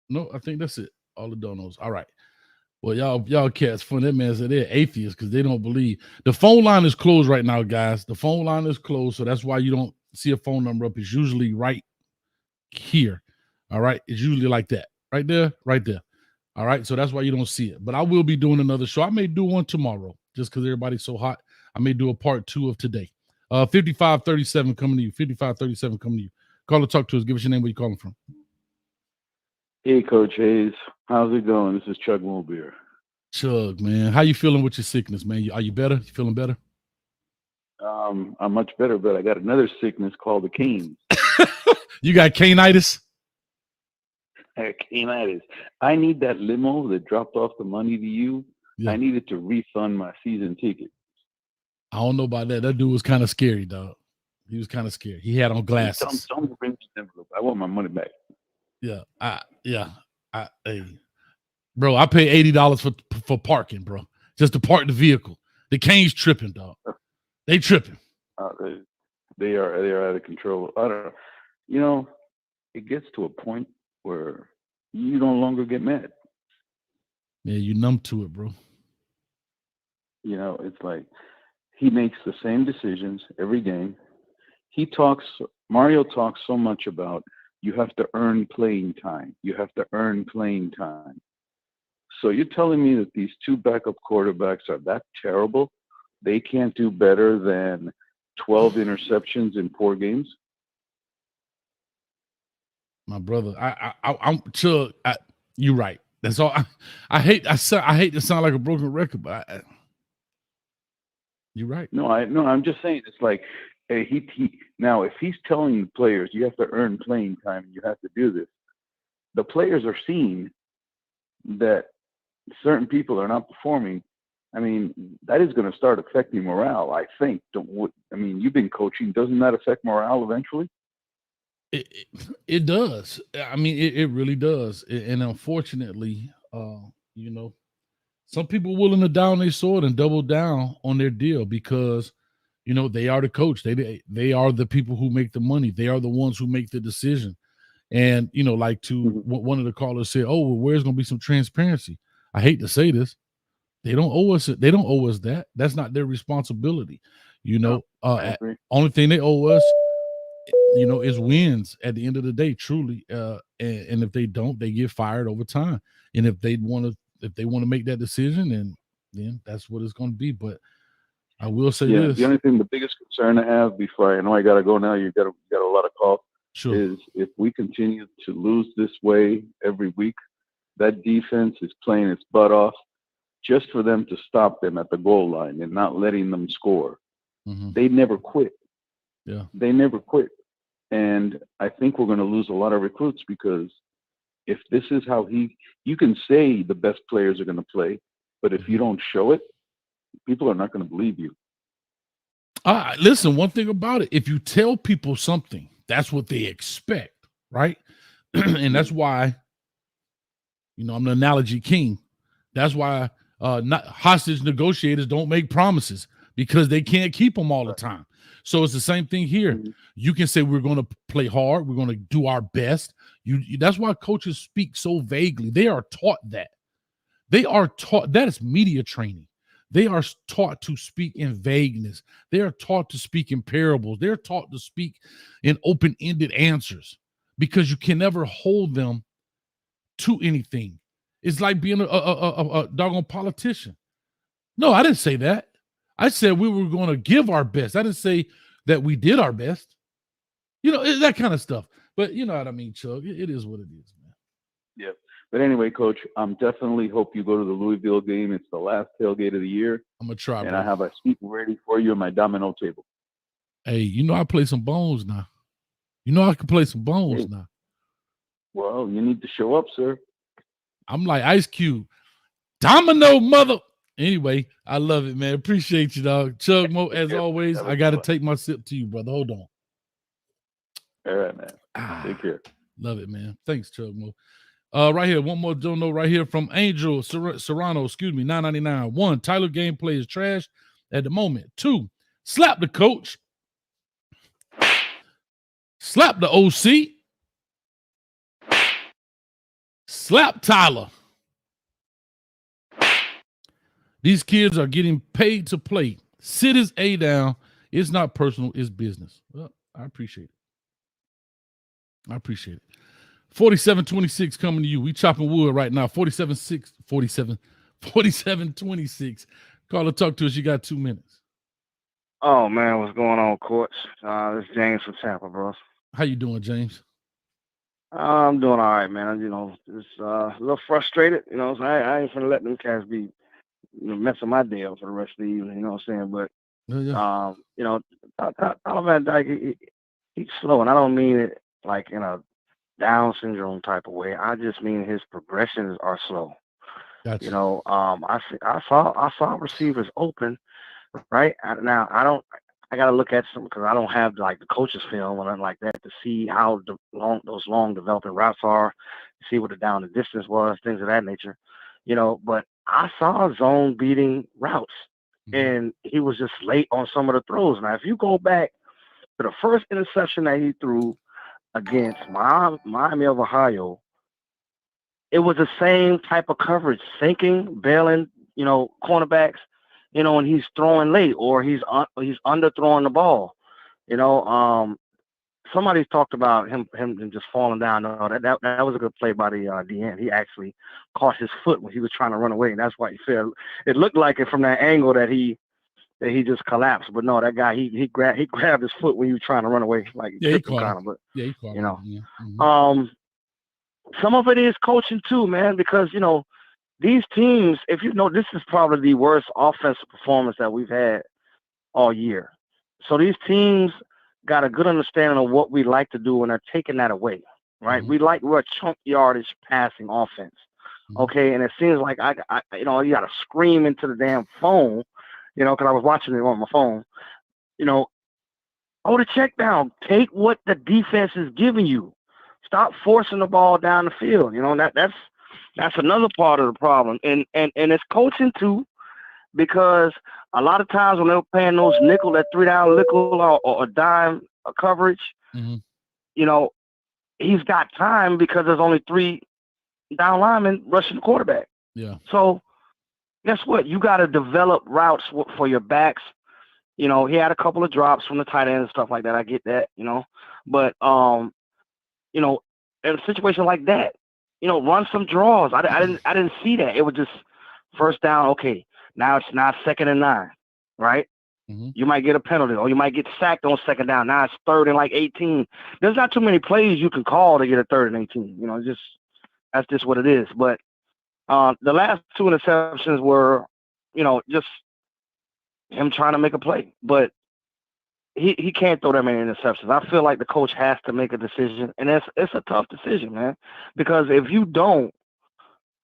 No, I think that's it. All the donos. All right. Well, y'all cats fun. That man said they're atheists because they don't believe. The phone line is closed right now, guys. The phone line is closed, so that's why you don't see a phone number up. It's usually right here. All right. It's usually like that. Right there. All right. So that's why you don't see it. But I will be doing another show. I may do one tomorrow just because everybody's so hot. I may do a part 2 of today. 5537 coming to you. 5537 coming to you. Call or talk to us. Give us your name, where you calling from. Hey, Coach Hayes. How's it going? This is Chug Beer. Chug, man. How you feeling with your sickness, man? Are you better? You feeling better? I'm much better, but I got another sickness called the Kane. You got Kane-itis? Kane-itis. I need that limo that dropped off the money to you. Yeah. I needed to refund my season ticket. I don't know about that. That dude was kind of scary, dog. He was kind of scary. He had on glasses. Tell me to bring me an envelope. I want my money back. Hey, bro, I pay $80 for parking, bro, just to park the vehicle. The Kane's tripping, dog. They tripping. They are out of control. I don't know. You know, it gets to a point where you no longer get mad. Yeah, you numb to it, bro. You know, it's like he makes the same decisions every game. Mario talks so much about You have to earn playing time. You have to earn playing time. So you're telling me that these two backup quarterbacks are that terrible? They can't do better than 12 interceptions in 4 games? My brother, I'm Chug. You're right. That's all. I hate to sound like a broken record, but you're right. No, I'm just saying it's like he now if he's telling the players you have to earn playing time and you have to do this, the players are seeing that certain people are not performing. I mean, that is going to start affecting morale, I think. You've been coaching. Doesn't that affect morale eventually? It does. I mean, it really does. And unfortunately, some people are willing to down their sword and double down on their deal because, they are the coach. They are the people who make the money. They are the ones who make the decision. And, like what one of the callers said, oh, well, where's going to be some transparency? I hate to say this. They don't owe us it. They don't owe us that. That's not their responsibility. Only thing they owe us, is wins at the end of the day, truly. And if they don't, they get fired over time. And if they want to make that decision, then that's what it's going to be. But I will say this. The only thing, the biggest concern I have before I know I got to go now, you got a lot of calls, is if we continue to lose this way every week, that defense is playing its butt off just for them to stop them at the goal line and not letting them score. Mm-hmm. They never quit. Yeah. They never quit. And I think we're going to lose a lot of recruits because if this is how you can say the best players are going to play, but if you don't show it, people are not going to believe you. Listen, one thing about it, if you tell people something, that's what they expect, right? And that's why, I'm the analogy king. That's why not hostage negotiators don't make promises because they can't keep them all the time. So it's the same thing here. Mm-hmm. You can say we're going to play hard. We're going to do our best. That's why coaches speak so vaguely. They are taught that. They are taught that is media training. They are taught to speak in vagueness. They are taught to speak in parables. They're taught to speak in open-ended answers because you can never hold them to anything. It's like being a doggone politician. No, I didn't say that. I said we were going to give our best. I didn't say that we did our best. That kind of stuff. But you know what I mean, Chug. It is what it is, man. Yeah. But anyway, Coach, I'm definitely hope you go to the Louisville game. It's the last tailgate of the year. I'm going to try, and bro. I have a seat ready for you on my domino table. Hey, I play some bones now. I can play some bones now. Well, you need to show up, sir. I'm like Ice Cube. Domino, mother. Anyway, I love it, man. Appreciate you, dog. Chug Mo, as always, I got to take my sip to you, brother. Hold on. All right, man. Take care. Love it, man. Thanks, Chug Mo. Right here, one more dono right here from Angel Serrano, $9.99. 1, Tyler gameplay is trash at the moment. 2, slap the coach. Slap the OC. Slap Tyler. These kids are getting paid to play. Sit his A down. It's not personal, it's business. Well, I appreciate it. 47-26 coming to you. We chopping wood right now. 47-26. Caller, talk to us. You got 2 minutes. Oh, man, what's going on, Coach? This is James from Tampa, bro. How you doing, James? I'm doing all right, man. Just a little frustrated. So I ain't finna let them cats be messing my day up for the rest of the evening. You know what I'm saying? But Tyler Van Dyke, he's slow, and I don't mean it like in a Down syndrome type of way. I just mean his progressions are slow. Gotcha. I saw receivers open, right? Now I got to look at some because I don't have like the coach's film or nothing like that to see how those long developing routes are, see what the down and distance was, things of that nature, but I saw zone beating routes and he was just late on some of the throws. Now, if you go back to the first interception that he threw against Miami of Ohio, it was the same type of coverage, sinking, bailing, cornerbacks, and he's throwing late or he's underthrowing the ball. somebody's talked about him just falling down. No, that was a good play by the DN. He actually caught his foot when he was trying to run away, and that's why he fell. It looked like it from that angle that he just collapsed, but no, that guy he grabbed his foot when he was trying to run away, like he caught him. But he caught you know, him. Yeah. Some of it is coaching too, man, because you know these teams. If you know, this is probably the worst offensive performance that we've had all year. So these teams got a good understanding of what we like to do, and they're taking that away, right? Mm-hmm. We're a chunk yardage passing offense, okay? And it seems like I you know, you got to scream into the damn phone, you know, because I was watching it on my phone, you know, the check down, take what the defense is giving you, stop forcing the ball down the field, you know, that's another part of the problem, and it's coaching too, because a lot of times when they're paying those that $3 nickel or a dime coverage, you know, he's got time because there's only 3 down linemen rushing the quarterback. Yeah. So guess what? You got to develop routes for your backs. You know, he had a couple of drops from the tight end and stuff like that. I get that, you know, but you know, in a situation like that, you know, run some draws. I didn't see that. It was just first down. Okay. Now it's not 2nd and 9, right? You might get a penalty, or you might get sacked on 2nd down. Now it's 3rd and like 18. There's not too many plays you can call to get a 3rd and 18. You know, that's just what it is. But the last 2 interceptions were, you know, just him trying to make a play. But he can't throw that many interceptions. I feel like the coach has to make a decision, and it's a tough decision, man. Because if you don't,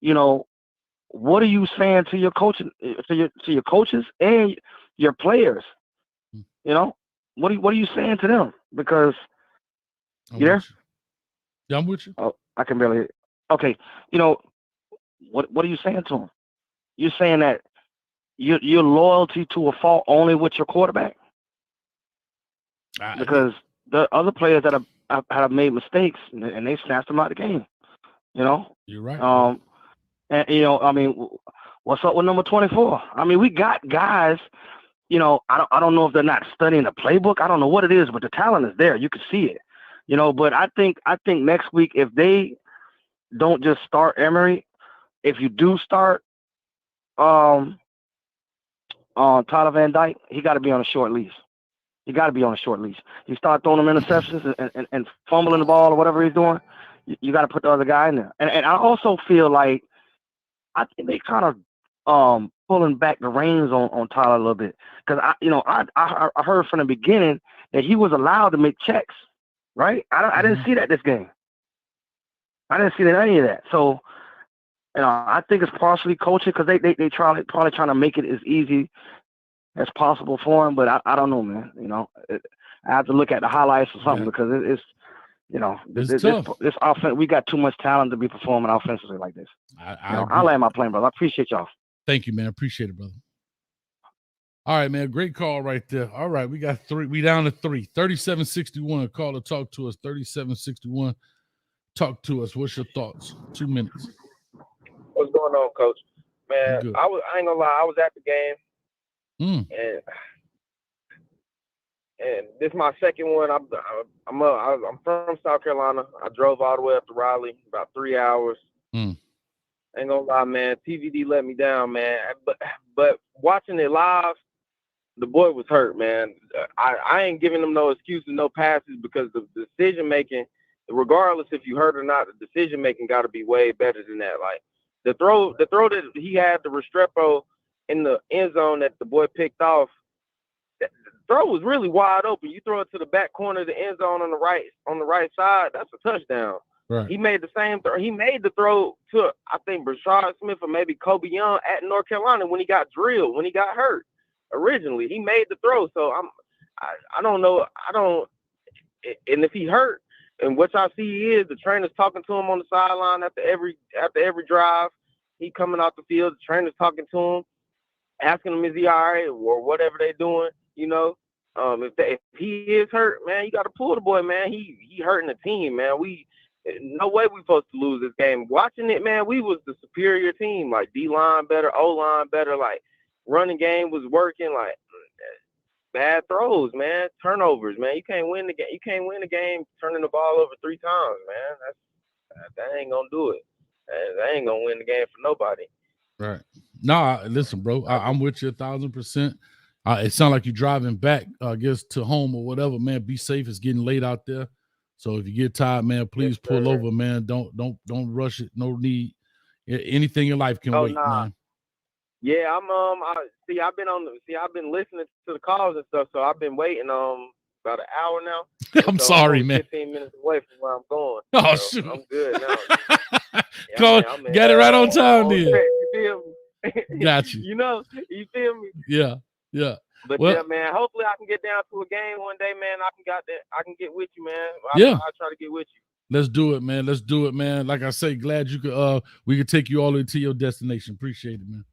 you know, what are you saying to your coaching, to your coaches and your players? You know, what are you saying to them? Because you there? Yeah, I'm with you. Oh, I can barely. Okay, you know, what are you saying to them? You're saying that your loyalty to a fault only with your quarterback, because the other players that have made mistakes and they snatched them out of the game. You know, you're right. And, you know, I mean, what's up with number 24? I mean, we got guys, you know, I don't know if they're not studying the playbook. I don't know what it is, but the talent is there. You can see it, you know, but I think next week, if they don't just start Emery, if you do start Tyler Van Dyke, he got to be on a short leash. You got to be on a short leash. You start throwing him interceptions and fumbling the ball or whatever he's doing, you got to put the other guy in there. And I also feel like, I think they kind of pulling back the reins on Tyler a little bit, because I heard from the beginning that he was allowed to make checks, right? I didn't see that this game. I didn't see any of that. So, you know, I think it's partially coaching, because they probably trying to make it as easy as possible for him. But I don't know, man. You know, I have to look at the highlights or something, because it's. You know, this offense, we got too much talent to be performing offensively like this. I'll land my plane, brother. I appreciate y'all. Thank you, man. Appreciate it, brother. All right, man. Great call right there. All right, we got 3. We down to 3. 3761. Call to talk to us. 3761. Talk to us. What's your thoughts? 2 minutes. What's going on, Coach? Man, I ain't gonna lie. I was at the game, and this is my second one. I'm from South Carolina. I drove all the way up to Raleigh, about 3 hours. Ain't gonna lie, man. TVD let me down, man. But watching it live, the boy was hurt, man. I ain't giving him no excuses, no passes, because the decision making, regardless if you hurt or not, the decision making got to be way better than that. Like the throw that he had to Restrepo in the end zone that the boy picked off. The throw was really wide open. You throw it to the back corner of the end zone on the right side, that's a touchdown. Right. He made the same throw. He made the throw to, I think, Brashard Smith or maybe Kobe Young at North Carolina when he got drilled, when he got hurt. Originally, he made the throw. So I don't know. And if he hurt, and what I see is the trainer's talking to him on the sideline after every drive. He coming off the field, the trainer's talking to him, asking him, is he all right, or whatever they're doing, you know. If he is hurt, man, you got to pull the boy, man. He hurting the team, man. No way we supposed to lose this game. Watching it, man, we was the superior team. Like D-line better, O-line better, like running game was working. Like bad throws, man. Turnovers, man. You can't win the game. You can't win the game turning the ball over 3 times, man. That ain't gonna do it. That ain't gonna win the game for nobody. Right. Nah, listen, bro. I'm with you 1,000%. It sounds like you're driving back, I guess, to home or whatever, man. Be safe. It's getting late out there. So if you get tired, man, please pull over, man. Don't rush it. No need. Anything in life can wait, man. Yeah, I've been listening to the calls and stuff, so I've been waiting about an hour now. I'm so sorry, I'm man. 15 minutes away from where I'm going. Oh, so shoot. I'm good now. Got it right on time, then. You feel me? Got you. You feel me? Yeah. But well, yeah, man. Hopefully, I can get down to a game one day, man. I can get with you, man. I'll try to get with you. Let's do it, man. Let's do it, man. Like I say, glad you could. We could take you all the way to your destination. Appreciate it, man.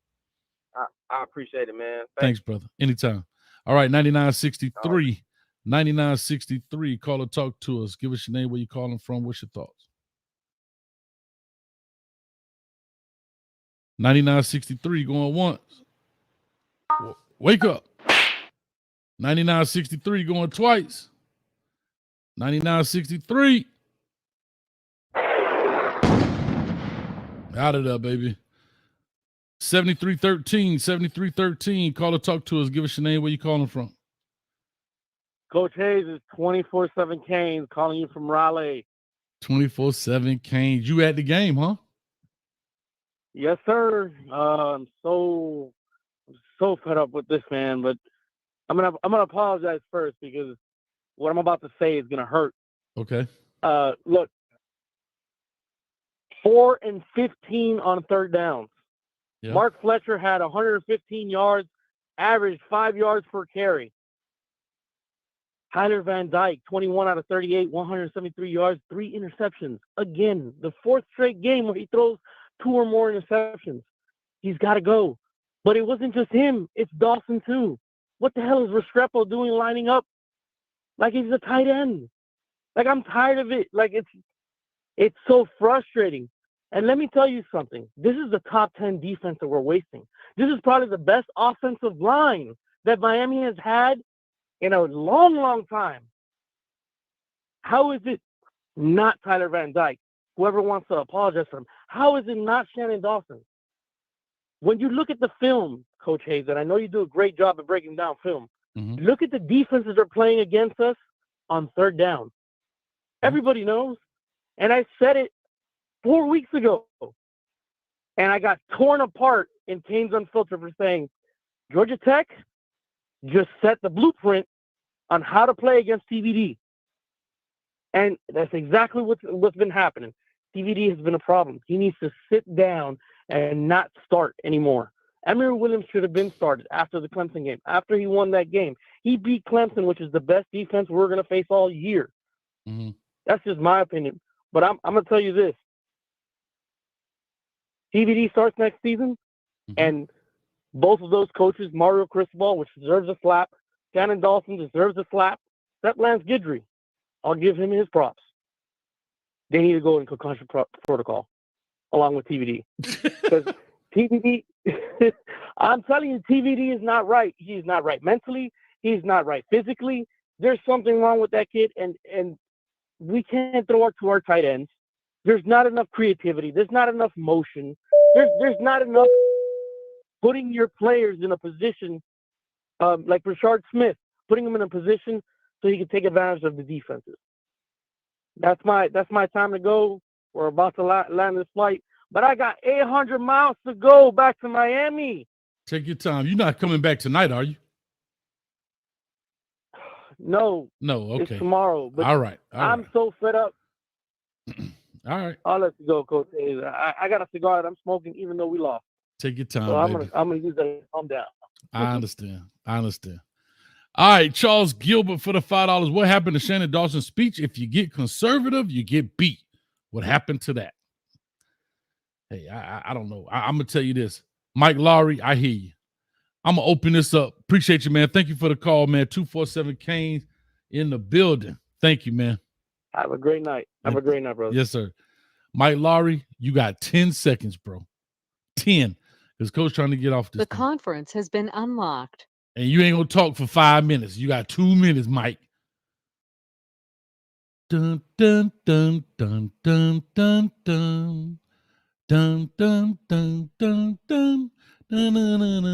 I appreciate it, man. Thanks, brother. Anytime. All right, 9963. 9963. Call or talk to us. Give us your name, where you calling from. What's your thoughts? 9963 going once. Wake up. 9963 going twice. 9963. Out of there, baby. 7313. 7313. Call or talk to us. Give us your name, where you calling from. Coach Hayes is 24/7 Kane calling you from Raleigh. 24/7 Kane. You at the game, huh? Yes, sir. I'm so fed up with this, man. But I'm gonna apologize first, because what I'm about to say is gonna hurt. Okay. Look, 4 and 15 on third downs. Yeah. Mark Fletcher had 115 yards, averaged 5 yards per carry. Tyler Van Dyke, 21 out of 38, 173 yards, 3 interceptions. Again, the 4th straight game where he throws 2 or more interceptions. He's got to go. But it wasn't just him. It's Dawson, too. What the hell is Restrepo doing lining up like he's a tight end? Like, I'm tired of it. Like, it's so frustrating. And let me tell you something. This is the top 10 defense that we're wasting. This is probably the best offensive line that Miami has had in a long, long time. How is it not Tyler Van Dyke? Whoever wants to apologize for him. How is it not Shannon Dawson? When you look at the film, Coach Hayes, and I know you do a great job of breaking down film, look at the defenses they're playing against us on third down. Everybody knows. And I said it 4 weeks ago. And I got torn apart in Kane's Unfiltered for saying, Georgia Tech just set the blueprint on how to play against TVD. And that's exactly what's been happening. TVD has been a problem. He needs to sit down and not start anymore. Emory Williams should have been started after the Clemson game. After he won that game, he beat Clemson, which is the best defense we're going to face all year. Mm-hmm. That's just my opinion. But I'm going to tell you this. TVD starts next season, and both of those coaches, Mario Cristobal, which deserves a slap, Shannon Dawson deserves a slap, except Lance Guidry. I'll give him his props. They need to go in concussion protocol along with TVD. Because TVD, I'm telling you, TVD is not right. He's not right mentally. He's not right physically. There's something wrong with that kid, and we can't throw it to our tight ends. There's not enough creativity. There's not enough motion. There's not enough putting your players in a position like Rashard Smith, putting him in a position so he can take advantage of the defenses. That's my time to go. We're about to land this flight, but I got 800 miles to go back to Miami. Take your time. You're not coming back tonight, are you? No. Okay. It's tomorrow. But all right. I'm so fed up. All right. I'll let you go, Coach. I got a cigar that I'm smoking, even though we lost. Take your time, So I'm baby. gonna use that to calm down. I understand. All right, Charles Gilbert for the $5. What happened to Shannon Dawson's speech? If you get conservative, you get beat. What happened to that? Hey, I don't know. I'm going to tell you this. Mike Lowry, I hear you. I'm going to open this up. Appreciate you, man. Thank you for the call, man. 247 Kane in the building. Thank you, man. Have a great night. Have a great night, brother. Yes, sir. Mike Lowry, you got 10 seconds, bro. 10. Because Coach trying to get off this The thing. conference has been unlocked. And you ain't gonna talk for 5 minutes. You got 2 minutes, Mike. Dun dun dun dun dun dun dun dun dun dun dun dun dun dun dun dun dun dun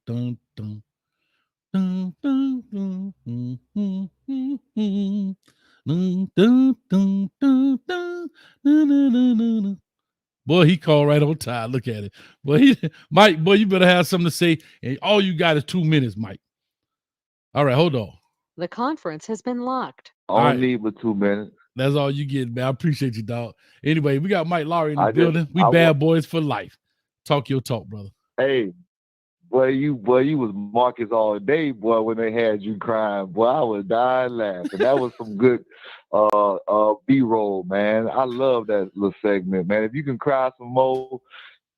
dun dun. Boy, he called right on time. Look at it. Boy, Mike, boy, you better have something to say. And all you got is 2 minutes, Mike. All right, hold on. The conference has been locked. I don't need but 2 minutes. That's all you get, man. I appreciate you, dog. Anyway, we got Mike Lowry in the building. We bad boys for life. Talk your talk, brother. Hey, boy, you was Marcus all day, boy, when they had you crying. Boy, I was dying laughing. That was some good B-roll, man. I love that little segment, man. If you can cry some more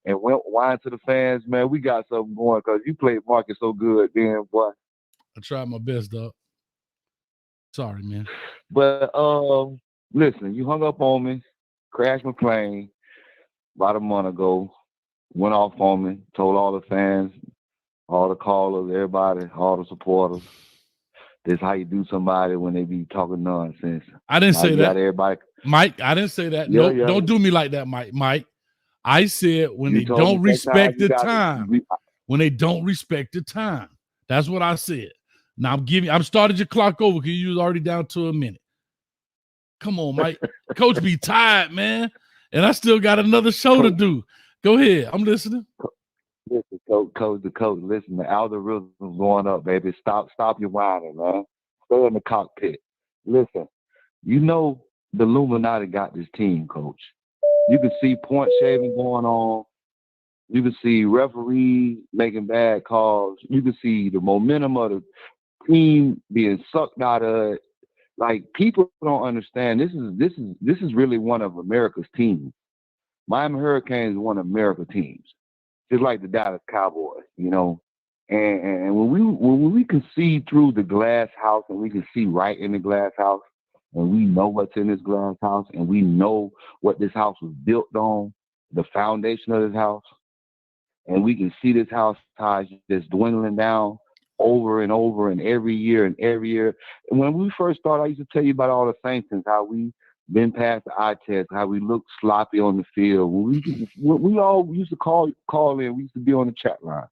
and whine to the fans, man, we got something going because you played Marcus so good then, boy. I tried my best, dog. Sorry, man. But listen, you hung up on me, crashed my plane about a month ago, went off on me, told all the fans, all the callers, everybody, all the supporters, this is how you do somebody when they be talking nonsense. I didn't say that. Everybody. Mike, I didn't say that. Yeah, No, yeah. don't do me like that, Mike. Mike, I said when You they told don't me sometimes respect you the gotta- time. When they don't respect the time. That's what I said. Now I'm started your clock over because you was already down to a minute. Come on, Mike. Coach be tired, man. And I still got another show to do. Go ahead. I'm listening. Listen, coach, listen, the algorithm's going up, baby. Stop your whining, man. Stay in the cockpit. Listen, you know the Illuminati got this team, coach. You can see point shaving going on. You can see referees making bad calls. You can see the momentum of the team being sucked out of it. Like, people don't understand. This is really one of America's teams. Miami Hurricanes is one of America's teams. Just like the Dallas Cowboys, you know. And when we can see through the glass house and we can see right in the glass house and we know what's in this glass house and we know what this house was built on, the foundation of this house, and we can see this house ties just dwindling down over and over and every year. And when we first started, I used to tell you about all the things and how we been past the eye test, how we look sloppy on the field. We all used to call in. We used to be on the chat line.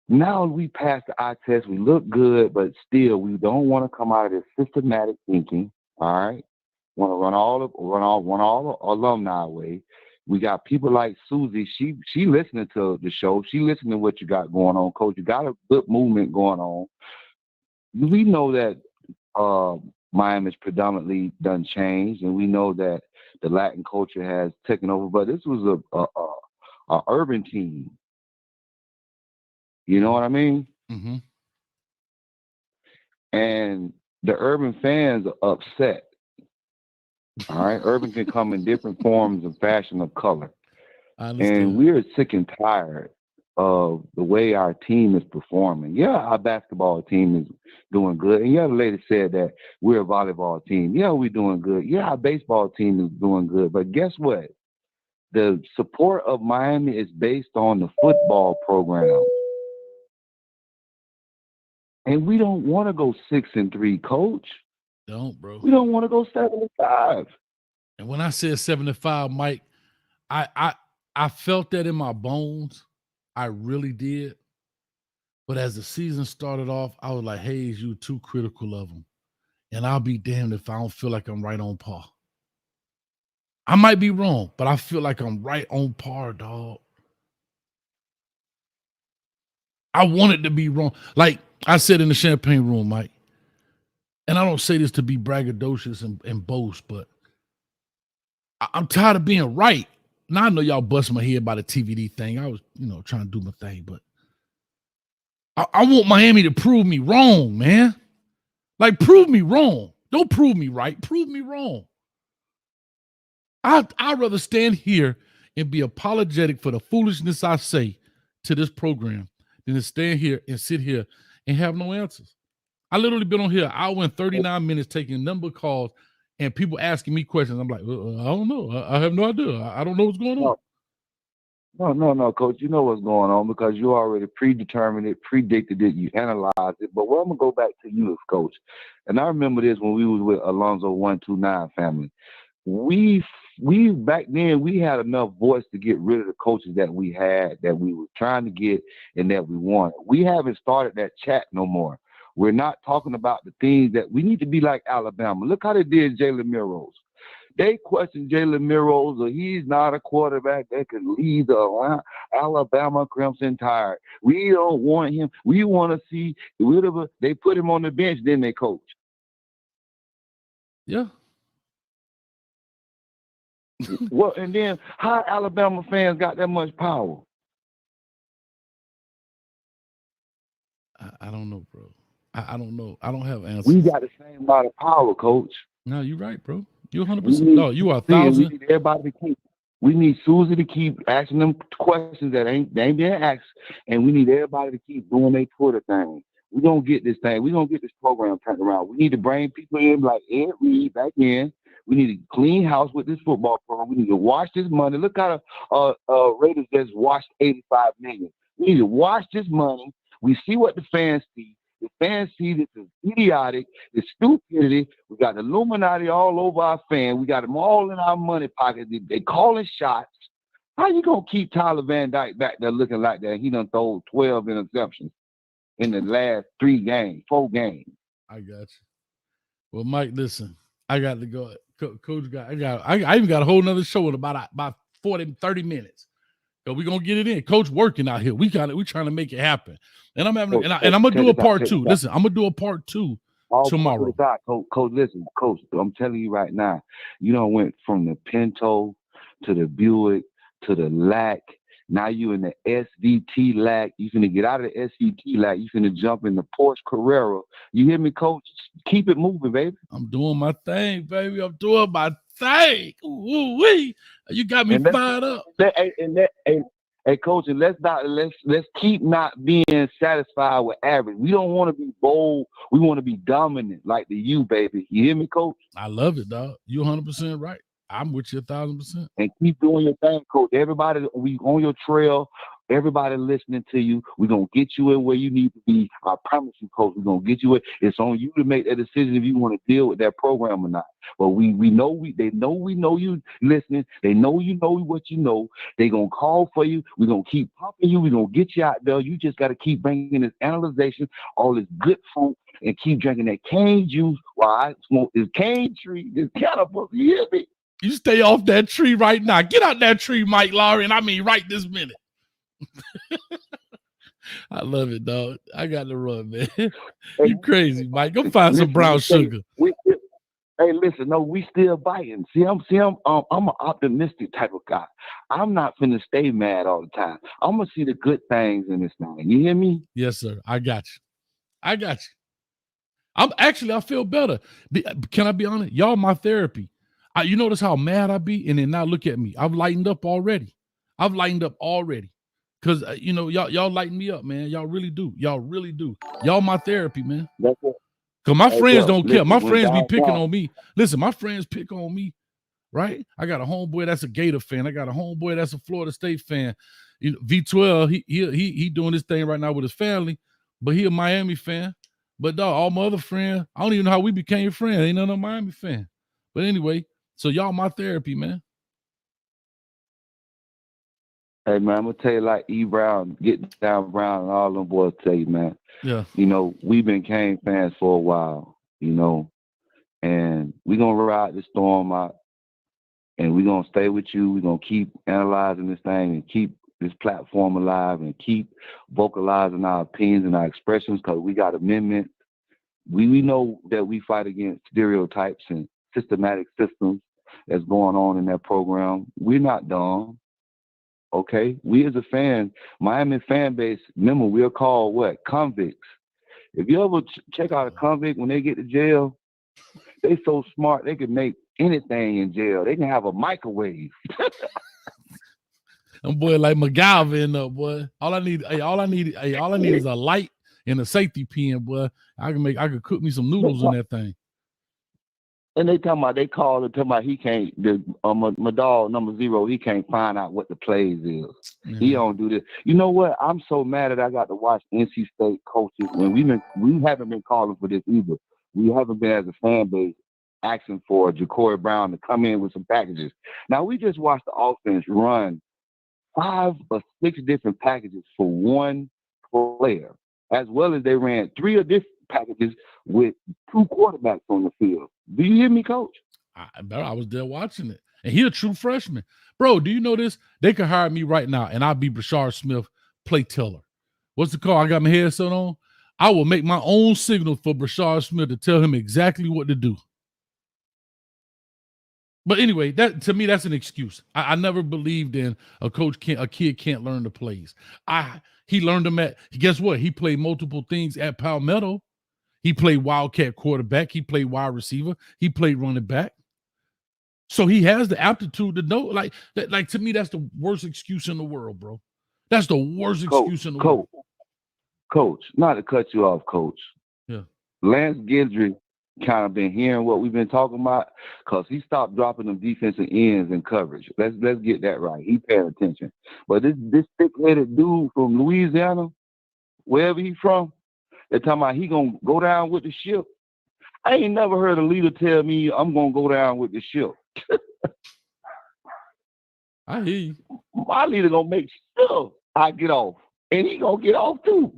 Now we passed the eye test. We look good, but still we don't want to come out of this systematic thinking. All right, want to run all the alumni away. We got people like Susie. She listening to the show. She listening to what you got going on, Coach. You got a good movement going on. We know that Miami's predominantly done changed, and we know that the Latin culture has taken over. But this was a urban team. You know what I mean? Mm-hmm. And the urban fans are upset. All right, urban can come in different forms and fashion of color, and we're sick and tired of the way our team is performing. Yeah, our basketball team is doing good, and yeah, the lady said that we're a volleyball team. Yeah, we're doing good. Yeah, our baseball team is doing good. But guess what? The support of Miami is based on the football program. And we don't want to go 6-3, Coach. Don't, bro. We don't want to go 7-5. And when I said 75, Mike, I felt that in my bones. I really did. But as the season started off, I was like, Hayes, you too critical of him. And I'll be damned if I don't feel like I'm right on par. I might be wrong, but I feel like I'm right on par, dog. I wanted to be wrong. Like I said in the champagne room, Mike, and I don't say this to be braggadocious and boast, but I'm tired of being right. Now I know y'all bust my head by the TVD thing. I was, trying to do my thing, but I want Miami to prove me wrong, man. Like, prove me wrong. Don't prove me right. Prove me wrong. I'd rather stand here and be apologetic for the foolishness I say to this program than to stand here and sit here and have no answers. I literally been on here an hour and 39 minutes taking a number of calls, and people asking me questions. I'm like, I don't know. I have no idea. I don't know what's going on. No, Coach. You know what's going on because you already predetermined it, predicted it, you analyzed it. But what I'm gonna go back to you as coach, and I remember this when we was with Alonzo 129 family. We back then we had enough voice to get rid of the coaches that we had, that we were trying to get, and that we wanted. We haven't started that chat no more. We're not talking about the things that we need to be like Alabama. Look how they did Jalen Milroe. They questioned Jalen Milroe, or he's not a quarterback that can lead the Alabama Crimson Tide. We don't want him. We want to see whatever. They put him on the bench, then they coach. Yeah. Well, and then how Alabama fans got that much power? I don't know, bro. I don't know. I don't have answers. We got the same amount of power, coach. No, you're right, bro. You're 100%. No, you are 1,000. We need everybody to keep. We need Susie to keep asking them questions that ain't being asked, and we need everybody to keep doing their Twitter thing. We're gonna get this thing. We're gonna get this program turned around. We need to bring people in like Ed Reed back in. We need to clean house with this football program. We need to wash this money. Look how the Raiders just washed $85 million. We need to wash this money. We see what the fans see. The fans see this is idiotic, it's stupidity. We got the Illuminati all over our fans. We got them all in our money pocket. They calling shots. How you gonna keep Tyler Van Dyke back there looking like that? He done throw 12 interceptions in the last 4 games. I got you. Well, Mike, listen, I got to go. Coach I even got a whole nother show in about 40, 30 minutes. So we're gonna get it in. Coach working out here. We trying to make it happen. And I'm having and I'm gonna do a part 2. Listen, I'm gonna do a part 2 tomorrow. Coach, listen, Coach, I'm telling you right now, you done went from the Pinto to the Buick to the LAC. Now you in the SVT LAC. You finna get out of the SVT LAC. You finna jump in the Porsche Carrera. You hear me, Coach? Keep it moving, baby. I'm doing my thing, baby. I'm doing my thing. Ooh-wee. You got me fired up. Hey, Coach, and let's keep not being satisfied with average. We don't want to be bold. We want to be dominant like the U, baby. You hear me, Coach? I love it, dog. You're 100% right. I'm with you 1,000%. And keep doing your thing, Coach. Everybody, we on your trail. Everybody listening to you. We're going to get you in where you need to be. I promise you, Coach, we're going to get you in. It's on you to make that decision if you want to deal with that program or not. But they know you listening. They know you know what you know. They're going to call for you. We're going to keep pumping you. We're going to get you out there. You just got to keep bringing this analyzation, all this good fruit, and keep drinking that cane juice while I smoke this cane tree, this cannabis. You hear me? You stay off that tree right now. Get out that tree, Mike Lowry, and I mean right this minute. I love it, dog. I got to run, man. You crazy, Mike. Go find some brown sugar. Hey, listen, no, we still biting. See, I'm an optimistic type of guy. I'm not finna stay mad all the time. I'm gonna see the good things in this thing. You hear me? Yes, sir. I got you. I feel better. Can I be honest? Y'all my therapy. You notice how mad I be, and then now look at me. I've lightened up already. Because, y'all lighten me up, man. Y'all really do. Y'all my therapy, man. That's it. Because my friends don't care. Listen, My friends be picking on me. Listen, my friends pick on me, right? I got a homeboy that's a Gator fan. I got a homeboy that's a Florida State fan. V12, he doing this thing right now with his family, but he a Miami fan. But dog, all my other friends, I don't even know how we became friends. Ain't none of Miami fan. But anyway, so y'all my therapy, man. Hey, man, I'm going to tell you like E. Brown, Get Down Brown, and all them boys tell you, man. Yeah. We've been Kane fans for a while, and we're going to ride the storm out, and we're going to stay with you. We're going to keep analyzing this thing and keep this platform alive and keep vocalizing our opinions and our expressions because we got amendments. We know that we fight against stereotypes and systematic systems that's going on in that program. We're not dumb. Okay, we as a fan, Miami fan base, remember we're called what? Convicts. If you ever check out a convict when they get to jail, they so smart they can make anything in jail. They can have a microwave. Them boy like MacGyver in there, boy. All I need is a light and a safety pin, boy. I can cook me some noodles in that thing. And they called and talking about he can't, my dog number 0, he can't find out what the plays is. He don't do this. You know what? I'm so mad that I got to watch NC State coaches when we haven't been calling for this either. We haven't been as a fan base asking for Ja'Cory Brown to come in with some packages. Now we just watched the offense run 5 or 6 different packages for one player, as well as they ran 3 of different packages with 2 quarterbacks on the field. Do you hear me, Coach? I was there watching it. And he a true freshman. Bro, do you know this? They could hire me right now, and I'll be Brashard Smith, play teller. What's the call? I got my headset on. I will make my own signal for Brashard Smith to tell him exactly what to do. But anyway, that to me, that's an excuse. I never believed in a kid can't learn the plays. He learned them guess what? He played multiple things at Palmetto. He played wildcat quarterback. He played wide receiver. He played running back. So he has the aptitude to know. Like to me, that's the worst excuse in the world, bro. That's the worst excuse in the world. Coach, not to cut you off, Coach. Yeah. Lance Guidry kind of been hearing what we've been talking about because he stopped dropping them defensive ends in coverage. Let's get that right. He paid attention. But this thick-headed dude from Louisiana, wherever he's from, they're talking about he gonna go down with the ship. I ain't never heard a leader tell me I'm gonna go down with the ship. I hear you. My leader gonna make sure I get off, and he gonna get off too.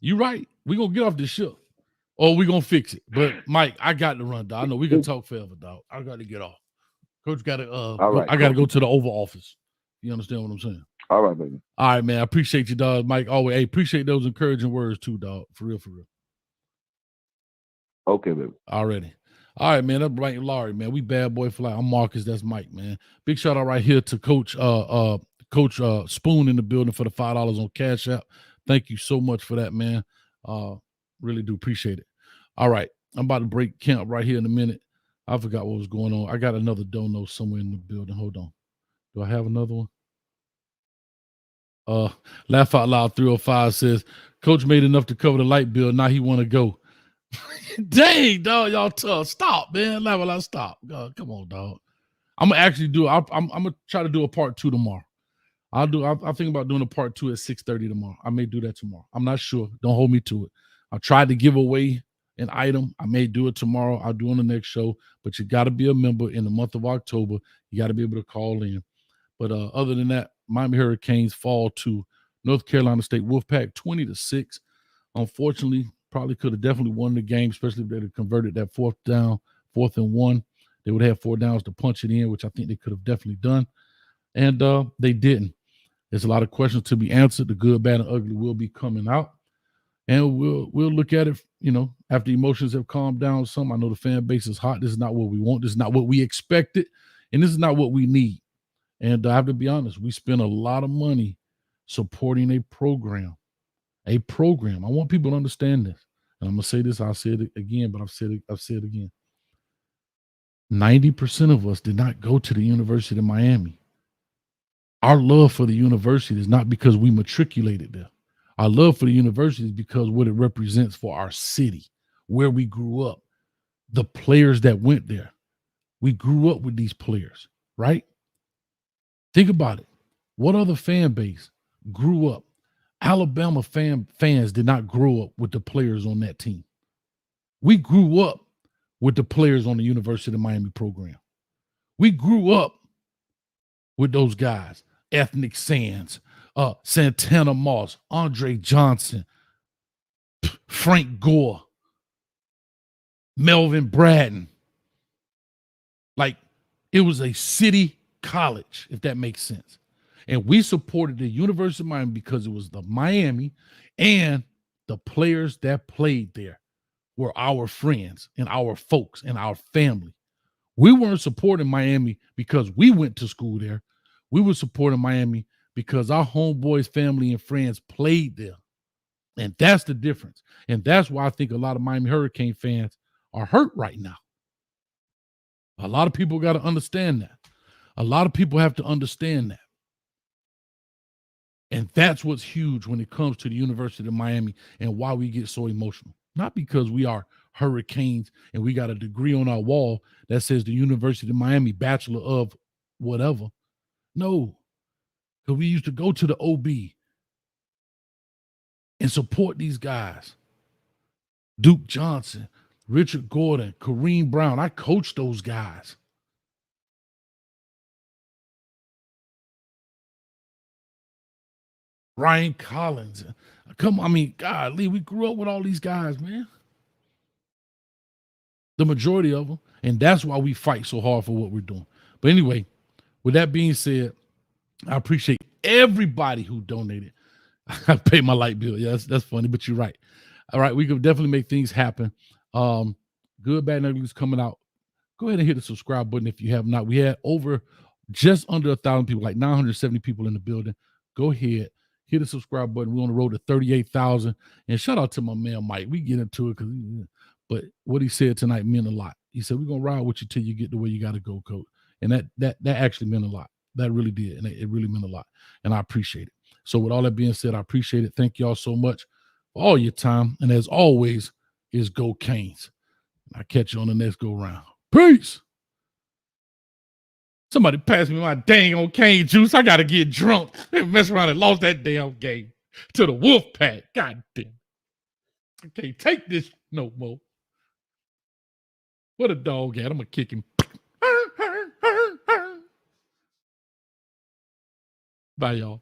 You right. We gonna get off the ship, or we gonna fix it. But Mike, I got to run, dog. I know we can talk forever, dog. I got to get off. Coach got to. All right, I got to go to the Oval Office. You understand what I'm saying? All right, baby. All right, man. I appreciate you, dog. Mike, always. Hey, appreciate those encouraging words too, dog. For real, for real. Okay, baby. Already. All right, man. That's Mike Laurie, man. We bad boy for life. I'm Marcus. That's Mike, man. Big shout out right here to Coach Spoon in the building for the $5 on Cash App. Thank you so much for that, man. Really do appreciate it. All right. I'm about to break camp right here in a minute. I forgot what was going on. I got another dono somewhere in the building. Hold on. Do I have another one? Laugh Out Loud 305 says, Coach made enough to cover the light bill. Now he want to go. Dang, dog, y'all tough. Stop, man. Laugh Out Loud, stop. Come on, dog. I'm gonna actually do. I'm gonna try to do a part 2 tomorrow. I think about doing a part 2 at 6:30 tomorrow. I may do that tomorrow. I'm not sure. Don't hold me to it. I tried to give away an item. I may do it tomorrow. I'll do on the next show. But you got to be a member in the month of October. You got to be able to call in. But other than that, Miami Hurricanes fall to North Carolina State Wolfpack 20-6. Unfortunately, probably could have definitely won the game, especially if they had converted that 4th and 1. They would have 4 downs to punch it in, which I think they could have definitely done. And they didn't. There's a lot of questions to be answered. The good, bad, and ugly will be coming out. And we'll look at it, after emotions have calmed down some. I know the fan base is hot. This is not what we want. This is not what we expected. And this is not what we need. And I have to be honest, we spend a lot of money supporting a program. I want people to understand this. And I'm going to say this, I'll say it again, but I've said it again. 90% of us did not go to the University of Miami. Our love for the university is not because we matriculated there. Our love for the university is because what it represents for our city, where we grew up, the players that went there. We grew up with these players, right? Think about it. What other fan base grew up? Alabama fans did not grow up with the players on that team. We grew up with the players on the University of Miami program. We grew up with those guys, Ethnic Sands, Santana Moss, Andre Johnson, Frank Gore, Melvin Bratton. Like, it was a city college, if that makes sense. And we supported the University of Miami because it was the Miami, and the players that played there were our friends and our folks and our family. We weren't supporting Miami because we went to school there. We were supporting Miami because our homeboys, family, and friends played there. And that's the difference. And that's why I think a lot of Miami Hurricane fans are hurt right now. A lot of people got to understand that. A lot of people have to understand that. And that's what's huge when it comes to the University of Miami and why we get so emotional. Not because we are Hurricanes, and we got a degree on our wall that says the University of Miami Bachelor of whatever. No, because we used to go to the OB and support these guys. Duke Johnson, Richard Gordon, Kareem Brown. I coached those guys. Ryan Collins. Golly, we grew up with all these guys, man. The majority of them. And that's why we fight so hard for what we're doing. But anyway, with that being said, I appreciate everybody who donated. I paid my light bill. Yeah, that's funny, but you're right. All right, we can definitely make things happen. Good, Bad, and Ugly is coming out. Go ahead and hit the subscribe button if you have not. We had just under 1,000 people, like 970 people in the building. Go ahead, hit the subscribe button. We're on the road to 38,000. And shout out to my man Mike. We get into it, but what he said tonight meant a lot. He said, we're going to ride with you till you get to where you got to go, coach. And that actually meant a lot. That really did. And it really meant a lot. And I appreciate it. So with all that being said, I appreciate it. Thank y'all so much for all your time. And as always, is go Canes. I'll catch you on the next go round. Peace. Somebody pass me my dang on cane juice. I got to get drunk and mess around and lost that damn game to the Wolfpack. God damn. I can't take this no more. What a dog at. I'm going to kick him. Bye, y'all.